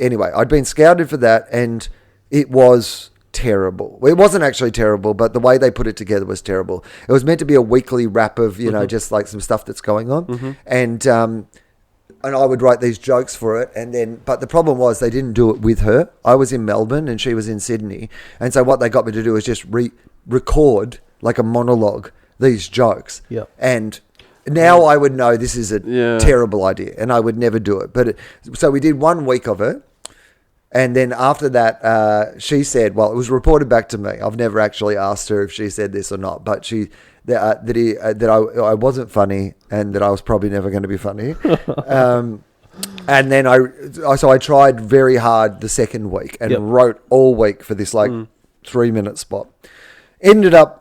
anyway, I'd been scouted for that, and it was terrible. Well, it wasn't actually terrible, but the way they put it together was terrible. It was meant to be a weekly wrap of, just like some stuff that's going on. And I would write these jokes for it. But the problem was they didn't do it with her. I was in Melbourne and she was in Sydney. And so what they got me to do was just record like a monologue, these jokes. Yeah. And now I would know this is a terrible idea and I would never do it. So we did 1 week of it. And then after that, she said, well, it was reported back to me. I've never actually asked her if she said this or not, but that I wasn't funny and that I was probably never going to be funny. And then I tried very hard the second week and wrote all week for this 3-minute spot. Ended up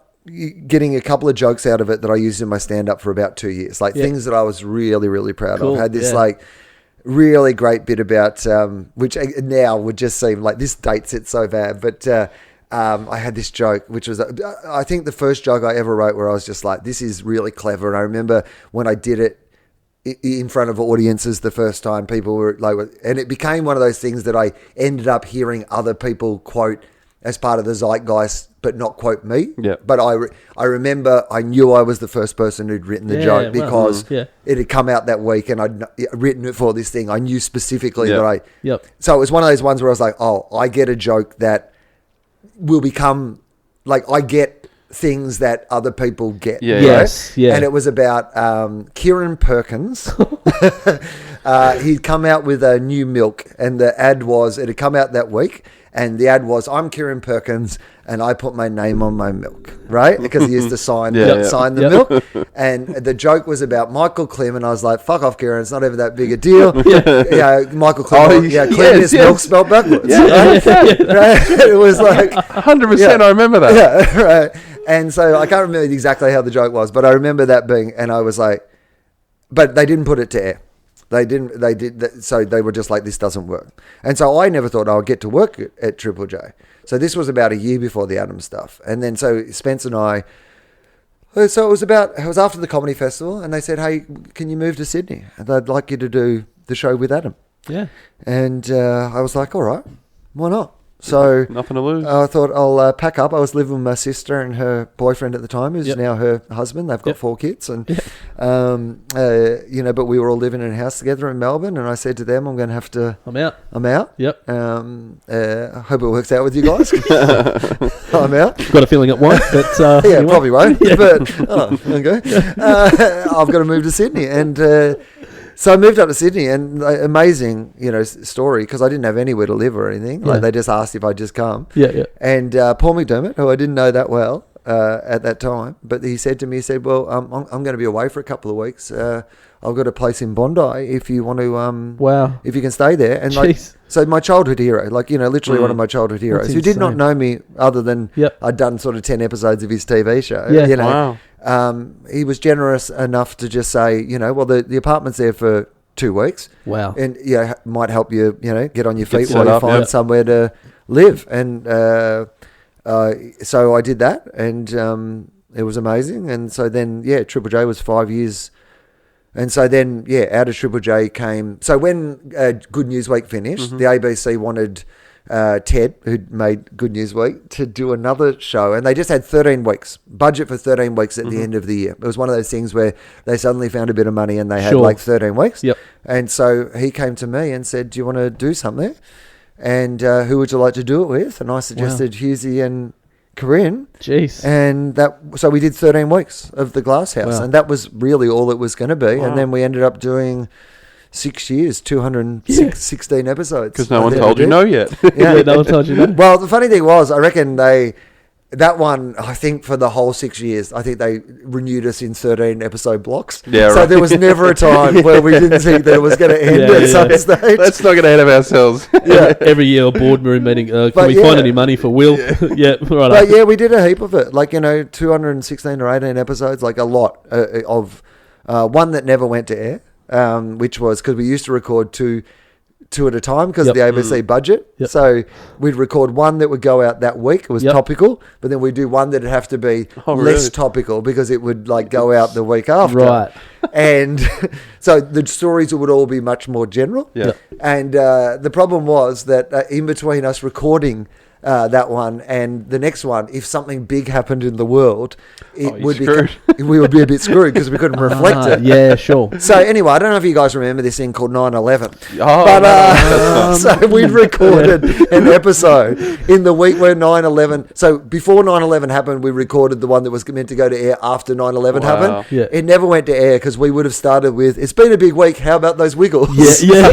getting a couple of jokes out of it that I used in my stand-up for about 2 years, things that I was really, really proud of. I had this really great bit about, which now would just seem like this dates it so bad, but I had this joke, which was, I think the first joke I ever wrote where I was just like, this is really clever. And I remember when I did it in front of audiences the first time, people were like, and it became one of those things that I ended up hearing other people quote as part of the zeitgeist, but not quote me. Yeah. But I remember I knew I was the first person who'd written the joke because it had come out that week and I'd written it for this thing. I knew specifically that I... Yep. So it was one of those ones where I was like, oh, I get a joke that will become... Like, I get things that other people get. Yeah. Right? Yes. Yeah. And it was about Kieran Perkins. He'd come out with a new milk, and the ad was, it had come out that week, and the ad was, I'm Kieran Perkins, and I put my name on my milk, right? Because he used to sign the milk. And the joke was about Michael Klim, and I was like, fuck off, Kieran, it's not ever that big a deal. Michael Klim, Klim is milk spelled backwards. Right? It was like... 100%, I remember that. Yeah, right. And so I can't remember exactly how the joke was, but I remember that being, and I was like, but they didn't put it to air. So they were just like, this doesn't work. And so I never thought I would get to work at Triple J. So this was about a year before the Adam stuff. And then so Spence and I, so it was after the comedy festival, and they said, hey, can you move to Sydney? And they'd like you to do the show with Adam. Yeah. And I was like, all right, why not? So nothing to lose. I thought I'll pack up. I was living with my sister and her boyfriend at the time, who's now her husband. They've got 4 kids, and but we were all living in a house together in Melbourne. And I said to them, I'm going to have to. I'm out. Yep. I hope it works out with you guys. I'm out. Got a feeling it won't, but probably won't. But okay. I've got to move to Sydney, and. So I moved up to Sydney, and amazing, story, because I didn't have anywhere to live or anything. Like, they just asked if I'd just come. Yeah. And Paul McDermott, who I didn't know that well at that time, but he said to me, well, I'm going to be away for a couple of weeks. I've got a place in Bondi if you want to, if you can stay there. And so my childhood hero, literally one of my childhood heroes, who did not know me other than I'd done sort of 10 episodes of his TV show. Yeah. Wow. He was generous enough to just say, well, the apartment's there for 2 weeks. Wow. And might help you, get on your feet Get while set you up, find somewhere to live. And so I did that, and it was amazing. And so then, Triple J was 5 years. And so then, out of Triple J came... So when Good News Week finished, the ABC wanted... Ted, who'd made Good News Week, to do another show, and they just had 13 weeks budget for 13 weeks at the end of the year. It was one of those things where they suddenly found a bit of money and they had 13 weeks. Yep. And so he came to me and said, do you want to do something? And who would you like to do it with? And I suggested Husey and Corinne. Jeez. And so we did 13 weeks of The Glass House, and that was really all it was going to be. And then we ended up doing 6 years, 216 episodes. Because no one told you no yet. No one told you no. Well, the funny thing was, I reckon that one, I think for the whole 6 years, I think they renewed us in 13 episode blocks. Yeah, so there was never a time where we didn't think that it was going to end at some stage. Let's not get ahead of ourselves. Every year a boardroom meeting, can we find any money for Wil? Right. But we did a heap of it. 216 or 18 episodes, a lot of one that never went to air. Which was because we used to record two at a time because of the ABC budget. Yep. So we'd record one that would go out that week. It was topical, but then we'd do one that'd have to be less topical because it would go out the week after. Right. And so the stories would all be much more general. Yeah. And the problem was that in between us recording that one and the next one, if something big happened in the world, we would be a bit screwed because we couldn't reflect it. Yeah, sure. So anyway, I don't know if you guys remember this thing called 9/11. So we'd recorded an episode in the week where 9/11. So before 9/11 happened, we recorded the one that was meant to go to air after 9/11 happened. Yeah. It never went to air because we would have started with, "It's been a big week. How about those Wiggles?" Yeah.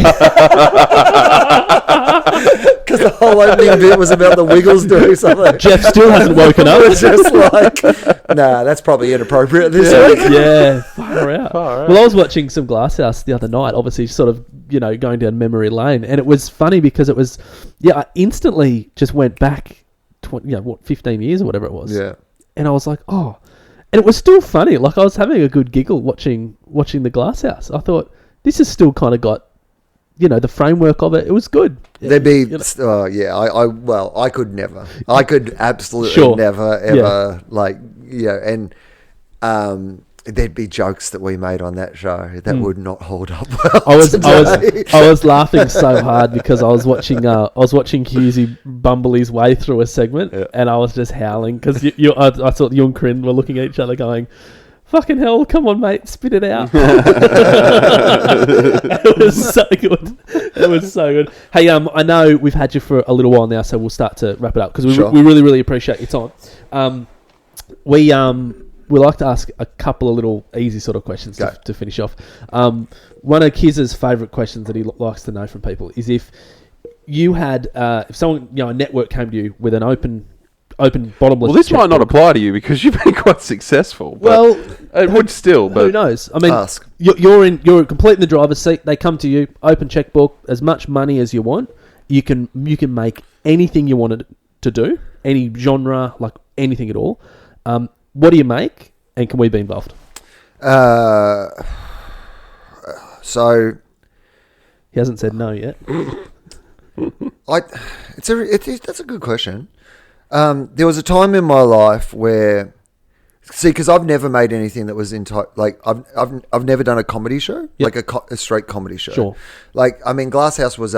Because the whole opening bit was about the Wiggles doing something. Jeff still hasn't woken up. It's just that's probably inappropriate this week. Yeah, far out. Well, I was watching some Glass House the other night, obviously sort of, going down memory lane, and it was funny because it was, I instantly just went back, 15 years or whatever it was. Yeah. And I was like, oh, and it was still funny. I was having a good giggle watching the Glass House. I thought, this has still kind of got, the framework of it. It was good. There'd be, I could never. I could absolutely never, ever, there'd be jokes that we made on that show that would not hold up well. I was laughing so hard because I was watching Kizza bumble his way through a segment, and I was just howling because I thought you and Corinne were looking at each other going, "Fucking hell, come on, mate, spit it out." It was so good. It was so good. Hey, I know we've had you for a little while now, so we'll start to wrap it up because we really, really appreciate your time. We like to ask a couple of little easy sort of questions to finish off. One of Kizza's favourite questions that he likes to know from people is if you had, if someone, a network came to you with an open bottomless. Well, this might not apply to you because you've been quite successful. Well, it would still. But who knows? I mean, you're complete in the driver's seat. They come to you, open checkbook, as much money as you want. You can make anything you wanted to do, any genre, like anything at all. What do you make, and can we be involved? So he hasn't said no yet. That's a good question. There was a time in my life where, because I've never made anything that was I've never done a comedy show, like a straight comedy show. Sure. Glass House was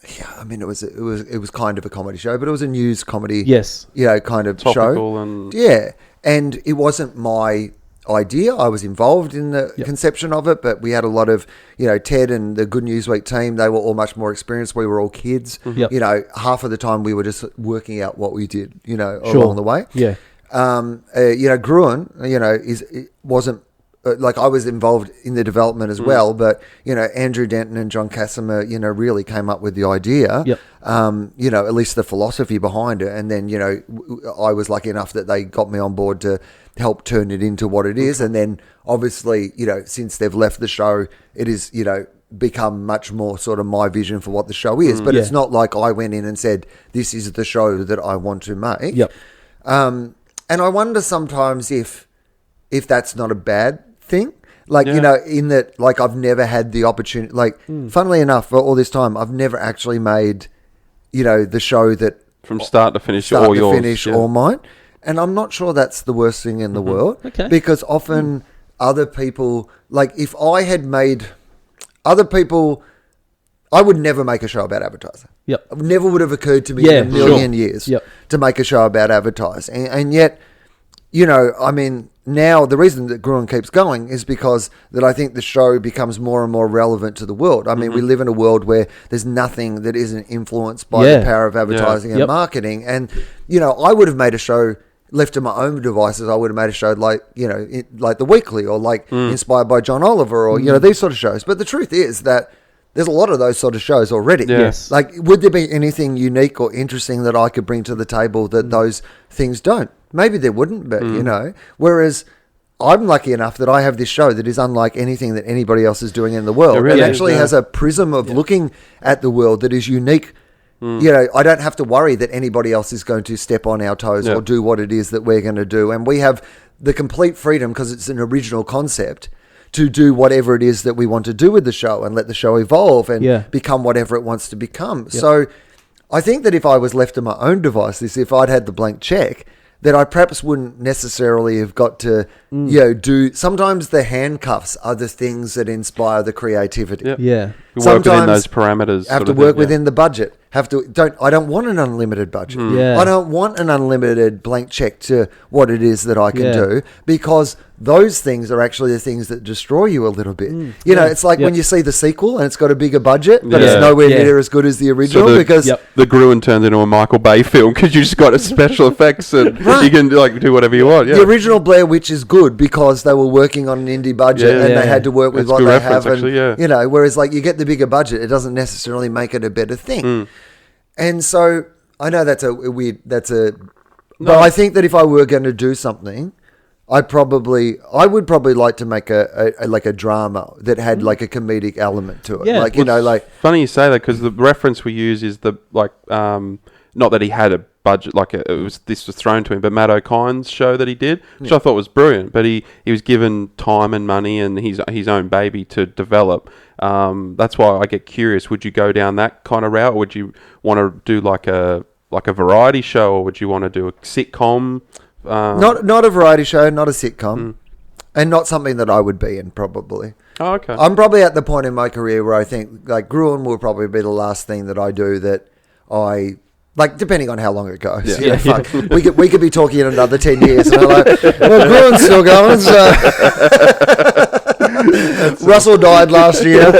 it was kind of a comedy show, but it was a news comedy. Yes. Kind of topical show. And it wasn't my idea. I was involved in the conception of it, but we had a lot of, Ted and the Good News Week team, they were all much more experienced. We were all kids. Mm-hmm. Half of the time we were just working out what we did, along the way. Yeah. Gruen, it wasn't, I was involved in the development as well, but, Andrew Denton and John Casimir, really came up with the idea, at least the philosophy behind it. And then, I was lucky enough that they got me on board to help turn it into what it is. And then obviously, since they've left the show, it is, become much more sort of my vision for what the show is. But it's not like I went in and said, this is the show that I want to make. Yep. And I wonder sometimes if that's not a bad thing, in that, I've never had the opportunity, funnily enough, for all this time, I've never actually made, the show that from start to finish, all mine. And I'm not sure that's the worst thing in the world, because often other people, if I had made other people, I would never make a show about advertising. Yep. It never would have occurred to me in a million years to make a show about advertising. And yet, now the reason that Gruen keeps going is because that I think the show becomes more and more relevant to the world. I mean, we live in a world where there's nothing that isn't influenced by the power of advertising and marketing. And, I would have made a show left to my own devices. I would have made a show like The Weekly or Inspired by John Oliver or, these sort of shows. But the truth is that there's a lot of those sort of shows already. Yes. Would there be anything unique or interesting that I could bring to the table that those things don't? Maybe there wouldn't, but, whereas I'm lucky enough that I have this show that is unlike anything that anybody else is doing in the world. It really actually has a prism of looking at the world that is unique. I don't have to worry that anybody else is going to step on our toes or do what it is that we're going to do. And we have the complete freedom, because it's an original concept, to do whatever it is that we want to do with the show and let the show evolve and become whatever it wants to become. Yep. So I think that if I was left to my own devices, if I'd had the blank check, that I perhaps wouldn't necessarily have got to, do. Sometimes the handcuffs are the things that inspire the creativity. Yep. Yeah. You work within those parameters. Have to work within the budget. I don't want an unlimited budget. I don't want an unlimited blank check to what it is that I can do, because those things are actually the things that destroy you a little bit. It's like when you see the sequel and it's got a bigger budget, but it's nowhere near as good as the original, because the Gruen turned into a Michael Bay film because you just got a special effects and you can do whatever you want. The original Blair Witch is good because they were working on an indie budget and they had to work with what they have. And, whereas you get the bigger budget, it doesn't necessarily make it a better thing. And so I know but I think that if I were going to do something, I would probably like to make a drama that had a comedic element to it. Yeah. Funny you say that, because the reference we use is not that he had a budget, this was thrown to him, but Matt O'Kine's show that he did, which I thought was brilliant, but he was given time and money and his own baby to develop. That's why I get curious. Would you go down that kind of route, or would you want to do like a variety show, or would you want to do a sitcom? Not a variety show, not a sitcom, and not something that I would be in probably. Oh, okay. I'm probably at the point in my career where I think like Gruen will probably be the last thing that I do that I like, depending on how long it goes. Yeah. Fuck. We could be talking in another 10 years, and I'm like, well, Gruen's still going. So. Russell died last year.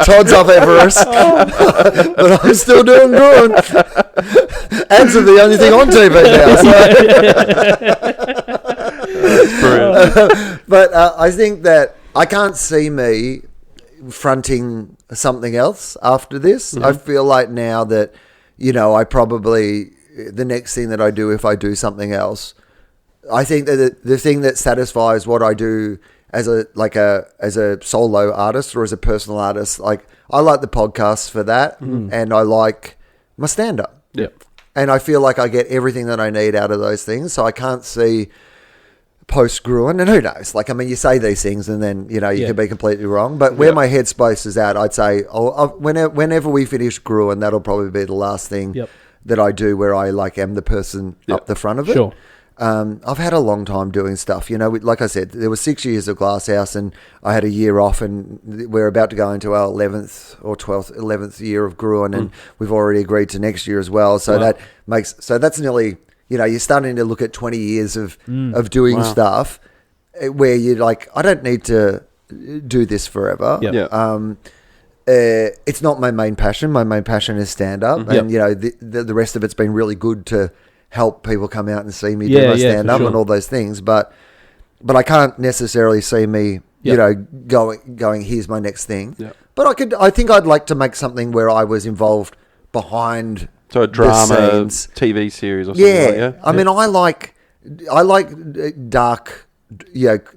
Todd's up Everest, but I'm still doing Gruen. Ads are the only thing on TV now. So. But I think that I can't see me fronting something else after this. I feel like now that, I probably, the next thing that I do if I do something else, I think that the thing that satisfies what I do as a solo artist or as a personal artist, like I like the podcasts for that, and I like my stand-up. Yeah. And I feel like I get everything that I need out of those things, so I can't see post-Gruen, and who knows? Like, I mean, you say these things and then, you could be completely wrong. But where my headspace is at, I'd say, whenever we finish Gruen, that'll probably be the last thing that I do where I, like, am the person up the front of it. Sure. I've had a long time doing stuff. Like I said, there was 6 years of Glasshouse and I had a year off, and we're about to go into our 11th year of Gruen, and we've already agreed to next year as well. So that's nearly... you're starting to look at 20 years of doing stuff where you're like, I don't need to do this forever. Yep. Yeah. It's not my main passion. My main passion is stand-up. And, the rest of it's been really good to help people come out and see me do my stand-up and all those things. But I can't necessarily see me, going, here's my next thing. Yep. But I think I'd like to make something where I was involved behind... So a drama, TV series or something like that? I mean, I like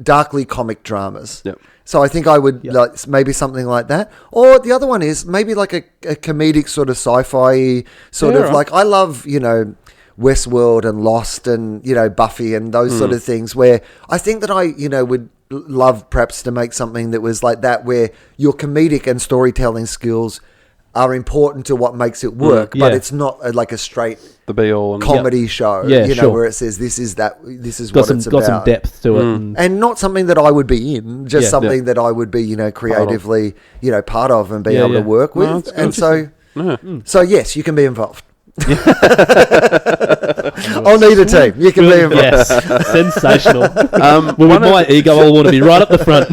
darkly comic dramas. Yep. So I think I would like maybe something like that. Or the other one is maybe like a comedic sort of sci-fi sort of like, I love, Westworld and Lost and, Buffy and those sort of things where I think that I, would love perhaps to make something that was like that where your comedic and storytelling skills are important to what makes it work, but it's not like a straight the be all and comedy show, where it says this is what it's about. Got some depth to it. And not something that I would be in, just something that I would be, creatively, part of and be able to work with. And so yes, you can be involved. I'll need a team. You can be involved. Yes, sensational. With my ego, I'll want to be right up the front.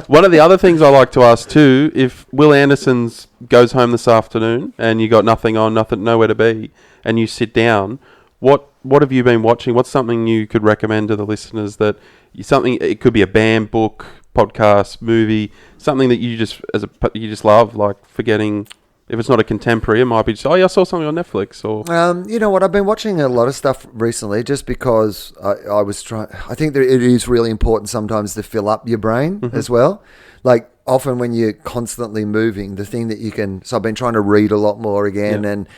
One of the other things I like to ask too, if Wil Anderson's goes home this afternoon and you got nothing on, nowhere to be, and you sit down, what have you been watching? What's something you could recommend to the listeners it could be a band, book, podcast, movie, something that you just love, like forgetting. If it's not a contemporary, it might be just, I saw something on Netflix. Or you know what? I've been watching a lot of stuff recently just because I was trying. I think that it is really important sometimes to fill up your brain as well. Like often when you're constantly moving, the thing that you can... So I've been trying to read a lot more again and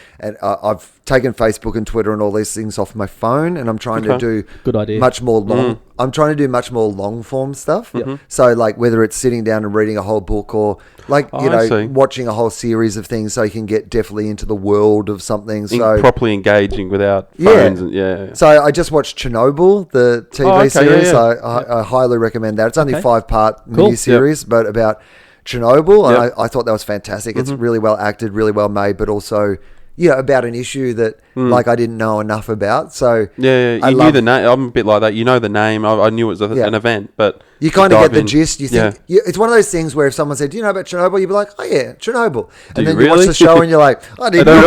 I've taken Facebook and Twitter and all these things off my phone, and I'm trying to do good idea. Much more long... I'm trying to do much more long form stuff. So like whether it's sitting down and reading a whole book or like, watching a whole series of things so you can get definitely into the world of something. So properly engaging without phones. And, So I just watched Chernobyl, the TV series. I highly recommend that. It's only 5-part miniseries, but about Chernobyl. And I thought that was fantastic. It's really well acted, really well made, but also... about an issue that like I didn't know enough about. So you knew the name. I'm a bit like that. You know the name. I knew it was an event, but you kind of get the gist. You think it's one of those things where if someone said, "Do you know about Chernobyl?" You'd be like, "Oh yeah, Chernobyl," and then you watch the show and you're like, "I didn't know."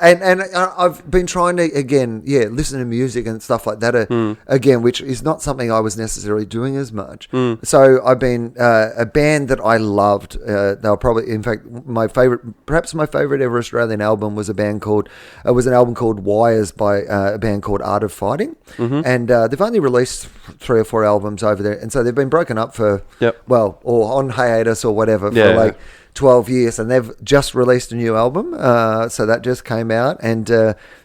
And I've been trying to again, listen to music and stuff like that again, which is not something I was necessarily doing as much. So I've been a band that I loved. They were probably, in fact, perhaps my favorite ever Australian album was an album called Wires by a band called Art of Fighting. And they've only released 3 or 4 albums over there, and so they've been broken up for or on hiatus or whatever for like 12 years, and they've just released a new album, so that just came out, and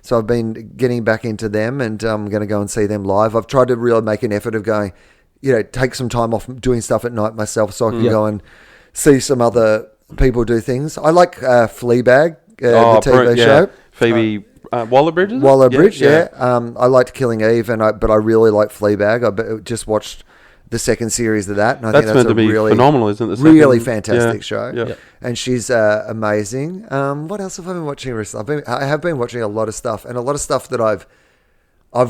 so I've been getting back into them, and I'm going to go and see them live. I've tried to really make an effort of going, take some time off doing stuff at night myself so I can go and see some other people do things. I like Fleabag. the TV show. Phoebe Waller-Bridge. Waller-Bridge, yeah. I liked Killing Eve, but I really like Fleabag. I just watched the second series of that, and I think that's meant to be really phenomenal, isn't it? Really fantastic show. Yeah. And she's amazing. What else have I been watching recently? I have been watching a lot of stuff, and a lot of stuff that I've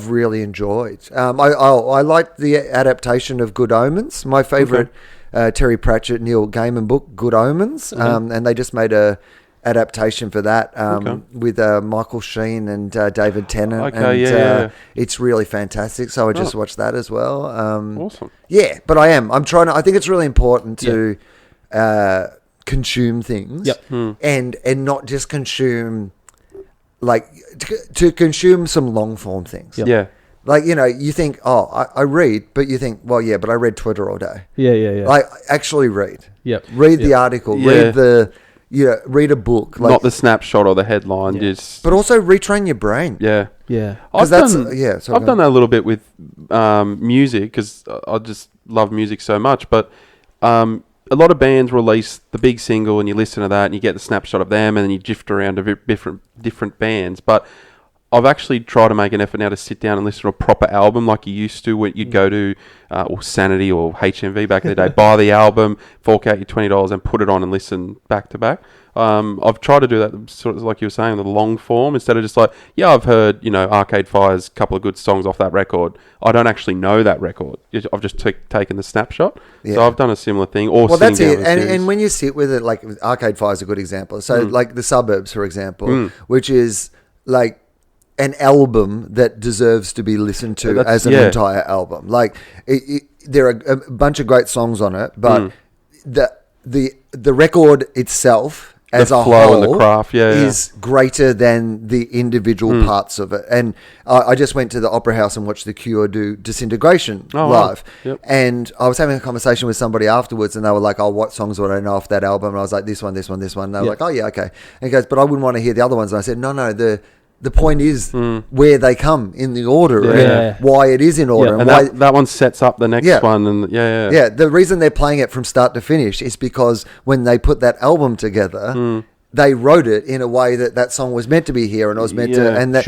really enjoyed. I liked the adaptation of Good Omens. My favorite Terry Pratchett, Neil Gaiman book, Good Omens, and they just made a adaptation for that with Michael Sheen and David Tennant. It's really fantastic. So I just watched that as well. Awesome. Yeah, but I'm trying to. I think it's really important to consume things and not just consume to consume some long form things. Yeah. Like, you think, I read, but you think, well, yeah, but I read Twitter all day. Yeah. Like, actually read. Yep. Read the article. Read read a book. Like, not the snapshot or the headline. But also retrain your brain. Yeah. Yeah. I've done that a little bit with music because I just love music so much. But a lot of bands release the big single and you listen to that and you get the snapshot of them and then you drift around to different bands. But I've actually tried to make an effort now to sit down and listen to a proper album like you used to when you'd go to or Sanity or HMV back in the day, buy the album, fork out your $20 and put it on and listen back to back. I've tried to do that sort of like you were saying, the long form, instead of just like, I've heard, Arcade Fire's couple of good songs off that record. I don't actually know that record. I've just taken the snapshot. Yeah. So I've done a similar thing. Well, that's it. And when you sit with it, like Arcade Fire's a good example. So like The Suburbs, for example, which is like an album that deserves to be listened to as an entire album. Like there are a bunch of great songs on it, but the record itself as a whole and the craft, is greater than the individual parts of it. And I just went to the Opera House and watched The Cure do Disintegration live. Yep. And I was having a conversation with somebody afterwards and they were like, what songs would I know off that album? And I was like, this one. And they were like, oh yeah, okay. And he goes, but I wouldn't want to hear the other ones. And I said, no, the point is where they come in the order and why it is in order. And why that one sets up the next one. And the reason they're playing it from start to finish is because when they put that album together, they wrote it in a way that song was meant to be here and it was meant to, and that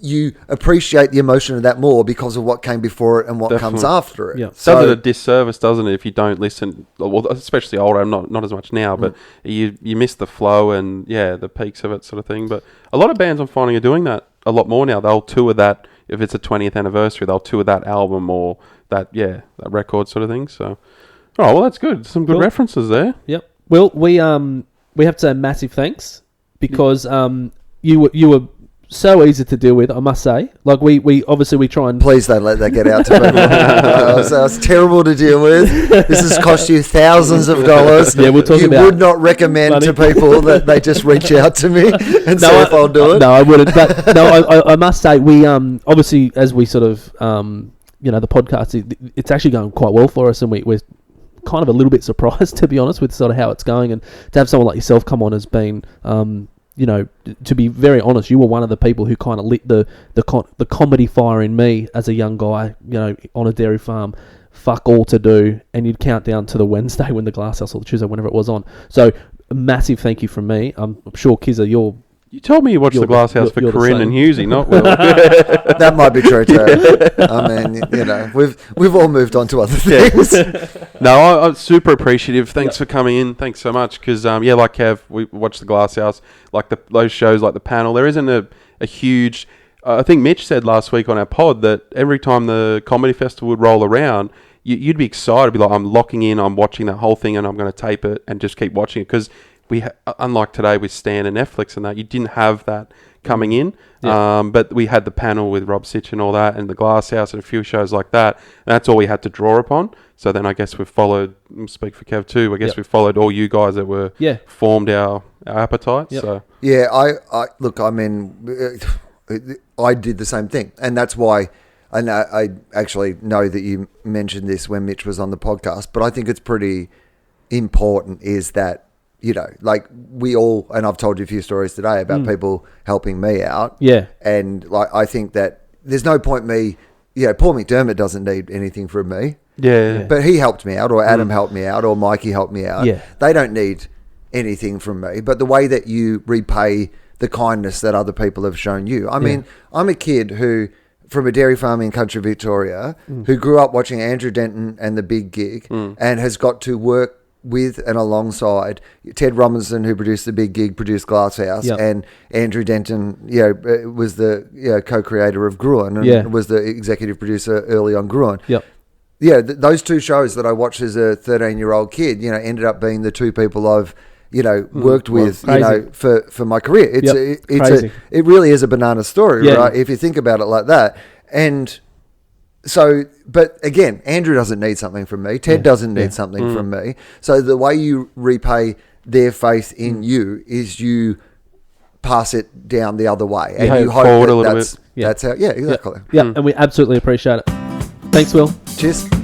you appreciate the emotion of that more because of what came before it and what comes after it. Yeah. So does it a disservice, doesn't it, if you don't listen? Well, especially older, not as much now, but you miss the flow and the peaks of it, sort of thing. But a lot of bands I'm finding are doing that a lot more now. They'll tour that if it's a 20th anniversary. They'll tour that album or that record, sort of thing. So, well, that's good. Some good references there. Yep. Well, we have to say massive thanks because you were so easy to deal with, I must say. Like we obviously try and... Please don't let that get out to people. So it's terrible to deal with. This has cost you thousands of dollars. Yeah, we'll talk about... You would not recommend to people that they just reach out to me and see if I'll do it? No, I wouldn't. But no, I must say we obviously as we sort of the podcast, it's actually going quite well for us, and we're kind of a little bit surprised, to be honest, with sort of how it's going, and to have someone like yourself come on has been to be very honest, you were one of the people who kind of lit the comedy fire in me as a young guy, on a dairy farm, fuck all to do, and you'd count down to the Wednesday when the Glass House or the Tuesday, whenever it was on. So a massive thank you from me. I'm sure, Kizza, you told me you watched the Glass House for Corinne and Hughesy, not Will. That might be true too. I mean, we've all moved on to other things. No, I'm super appreciative. Thanks for coming in. Thanks so much. Because like Kev, we watched the Glass House, like those shows, like the panel. There isn't a huge. I think Mitch said last week on our pod that every time the comedy festival would roll around, you'd be excited, be like, I'm locking in, I'm watching that whole thing, and I'm going to tape it and just keep watching it because. Unlike today with Stan and Netflix and that, you didn't have that coming in. Yeah. But we had the panel with Rob Sitch and all that, and the Glass House and a few shows like that. And that's all we had to draw upon. So then I guess we've followed, speak for Kev too, I guess we've followed all you guys that were formed our appetite. Yep. So I look, I mean, I did the same thing. And that's why I actually know that you mentioned this when Mitch was on the podcast, but I think it's pretty important is that, like we all, and I've told you a few stories today about people helping me out. Yeah. And like, I think that there's no point me, Paul McDermott doesn't need anything from me. Yeah. But he helped me out, or Adam helped me out, or Mikey helped me out. Yeah. They don't need anything from me, but the way that you repay the kindness that other people have shown you. I mean, I'm a kid who, from a dairy farming country, Victoria, who grew up watching Andrew Denton and the Big Geek and has got to work with and alongside Ted Robinson, who produced the Big Gig, produced Glasshouse, and Andrew Denton, was the co-creator of Gruen and was the executive producer early on Gruen. Those two shows that I watched as a 13-year-old kid, ended up being the two people I've worked with, for my career. It really is a banana story, right? If you think about it like that. And so, but again, Andrew doesn't need something from me. Ted doesn't need something from me. So the way you repay their faith in you is you pass it down the other way. And you hope that that's how, exactly. And we absolutely appreciate it. Thanks, Will. Cheers.